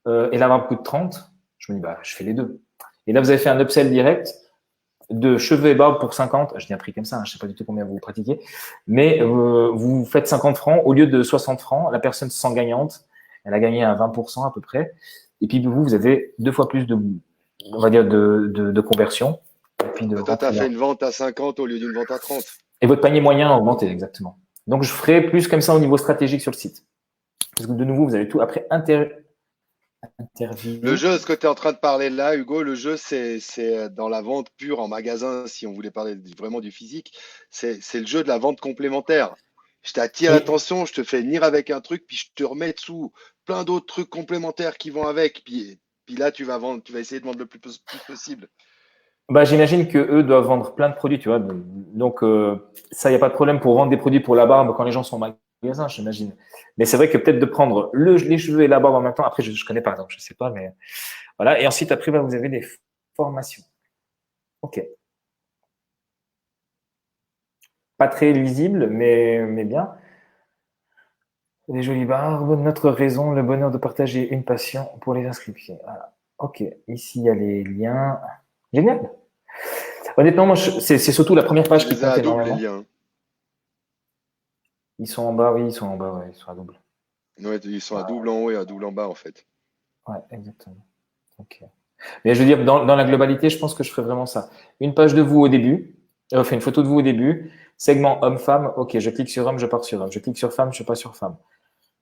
Et la barbe coûte 30. Je me dis, bah, je fais les deux. Et là, vous avez fait un upsell direct de cheveux et barbe pour 50. Je dis un prix comme ça, hein, je sais pas du tout combien vous pratiquez. Mais vous faites 50 francs au lieu de 60 francs. La personne se sent gagnante. Elle a gagné à 20% à peu près. Et puis vous avez 2 fois plus on va dire, de conversion. Et puis Toi, tu as fait une vente à 50 au lieu d'une vente à 30. Et votre panier moyen a augmenté, exactement. Donc, je ferai plus comme ça au niveau stratégique sur le site. Parce que de nouveau, vous avez tout après interview. Le jeu, ce que tu es en train de parler là, Hugo, le jeu, c'est dans la vente pure en magasin, si on voulait parler vraiment du physique, c'est le jeu de la vente complémentaire. Je t'attire l'attention, je te fais venir avec un truc, puis je te remets dessous plein d'autres trucs complémentaires qui vont avec. Puis là, tu vas essayer de vendre le plus possible. Bah, j'imagine que eux doivent vendre plein de produits, tu vois. Donc, ça, il n'y a pas de problème pour vendre des produits pour la barbe quand les gens sont au magasin, j'imagine. Mais c'est vrai que peut-être de prendre les cheveux et la barbe en même temps. Après, je connais pas, donc je sais pas, mais voilà. Et ensuite, après, vous avez des formations. OK. Pas très lisible, mais bien. Les jolies barbes, notre raison, le bonheur de partager une passion pour les inscriptions. Voilà. OK. Ici, il y a les liens. Génial. Honnêtement, moi, c'est surtout la première page qui compte énormément. Les liens. Ils sont en bas, oui, ils sont en bas, ouais, ils sont à double. Ouais, ils sont à double en haut et à double en bas, en fait. Ouais, exactement. Ok. Mais je veux dire, dans la globalité, je pense que je ferai vraiment ça. Une page de vous au début, une photo de vous au début, segment homme-femme, ok, je clique sur homme, je pars sur homme. Je clique sur femme, je pars sur femme.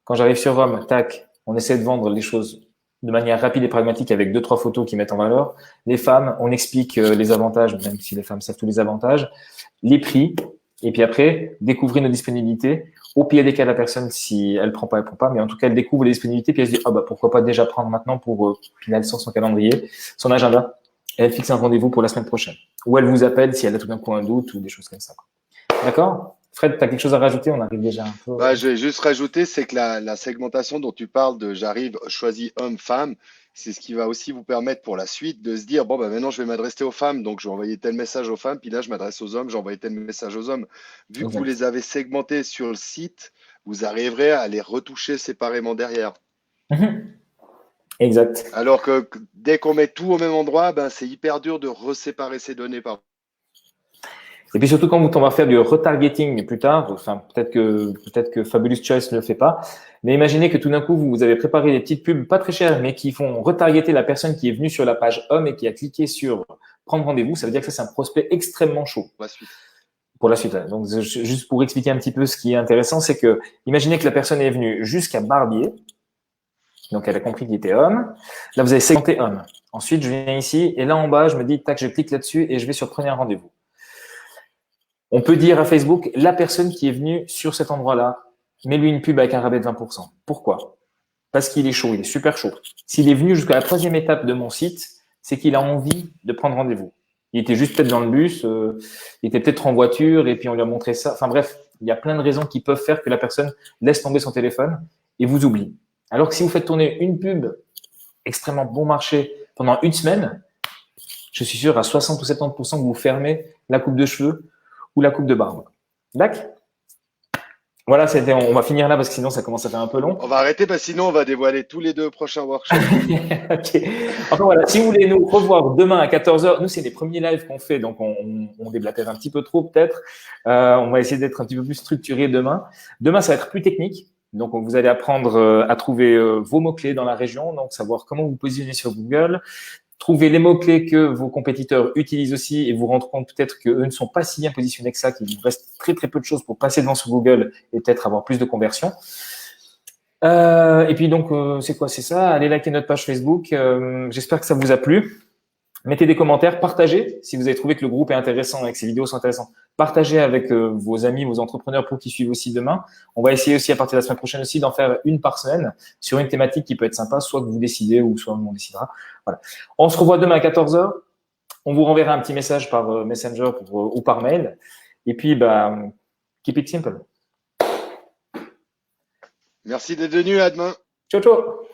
Quand j'arrive sur homme, tac, on essaie de vendre les choses de manière rapide et pragmatique avec 2-3 photos qui mettent en valeur. Les femmes, on explique les avantages, même si les femmes savent tous les avantages, les prix, et puis après, découvrir nos disponibilités. Au pire des cas, la personne, si elle prend pas, elle prend pas, mais en tout cas, elle découvre les disponibilités, puis elle se dit, ah bah, pourquoi pas déjà prendre maintenant pour, puis elle sort son calendrier, son agenda, et elle fixe un rendez-vous pour la semaine prochaine. Ou elle vous appelle si elle a tout d'un coup un doute ou des choses comme ça. D'accord? Fred, tu as quelque chose à rajouter? On arrive déjà un peu. Bah, je vais juste rajouter, c'est que la segmentation dont tu parles de j'arrive, choisis homme-femme, c'est ce qui va aussi vous permettre pour la suite de se dire, bon, bah, maintenant, je vais m'adresser aux femmes, donc je vais envoyer tel message aux femmes, puis là, je m'adresse aux hommes, j'ai envoyé tel message aux hommes. Vu que vous les avez segmentés sur le site, vous arriverez à les retoucher séparément derrière. Exact. Alors que dès qu'on met tout au même endroit, ben, c'est hyper dur de reséparer ces données par. Et puis surtout quand on va faire du retargeting plus tard, enfin peut-être que Fabulous Choice ne le fait pas, mais imaginez que tout d'un coup vous avez préparé des petites pubs pas très chères, mais qui font retargeter la personne qui est venue sur la page homme et qui a cliqué sur prendre rendez-vous, ça veut dire que ça, c'est un prospect extrêmement chaud. La suite. Pour la suite. Donc, juste pour expliquer un petit peu ce qui est intéressant, c'est que, imaginez que la personne est venue jusqu'à Barbier. Donc, elle a compris qu'il était homme. Là, vous avez segmenté homme. Ensuite, je viens ici et là, en bas, je me dis, tac, je clique là-dessus et je vais sur prenez un rendez-vous. On peut dire à Facebook, la personne qui est venue sur cet endroit-là, mets-lui une pub avec un rabais de 20%. Pourquoi? Parce qu'il est chaud, il est super chaud. S'il est venu jusqu'à la 3e étape de mon site, c'est qu'il a envie de prendre rendez-vous. Il était juste peut-être dans le bus, il était peut-être en voiture et puis on lui a montré ça. Enfin bref, il y a plein de raisons qui peuvent faire que la personne laisse tomber son téléphone et vous oublie. Alors que si vous faites tourner une pub extrêmement bon marché pendant une semaine, je suis sûr à 60 ou 70% que vous fermez la coupe de cheveux ou la coupe de barbe. D'accord? Voilà, on va finir là parce que sinon ça commence à faire un peu long. On va arrêter parce que sinon on va dévoiler tous les 2 prochains workshops. Ok. Enfin voilà, si vous voulez nous revoir demain à 14h, nous c'est les premiers lives qu'on fait, donc on déblatère un petit peu trop peut-être. On va essayer d'être un petit peu plus structuré demain. Demain ça va être plus technique. Donc vous allez apprendre à trouver vos mots-clés dans la région, donc savoir comment vous positionnez sur Google, trouver les mots-clés que vos compétiteurs utilisent aussi et vous rendre compte peut-être qu'eux ne sont pas si bien positionnés que ça, qu'il vous reste très très peu de choses pour passer devant sur Google et peut-être avoir plus de conversions. Et puis donc, c'est quoi? C'est ça. Allez liker notre page Facebook. J'espère que ça vous a plu. Mettez des commentaires, partagez si vous avez trouvé que le groupe est intéressant et que ces vidéos sont intéressantes. Partagez avec vos amis, vos entrepreneurs pour qu'ils suivent aussi demain. On va essayer aussi à partir de la semaine prochaine aussi d'en faire une par semaine sur une thématique qui peut être sympa, soit que vous décidez ou soit on décidera. Voilà. On se revoit demain à 14h. On vous renverra un petit message par Messenger ou par mail. Et puis, keep it simple. Merci d'être venu, à demain. Ciao, ciao.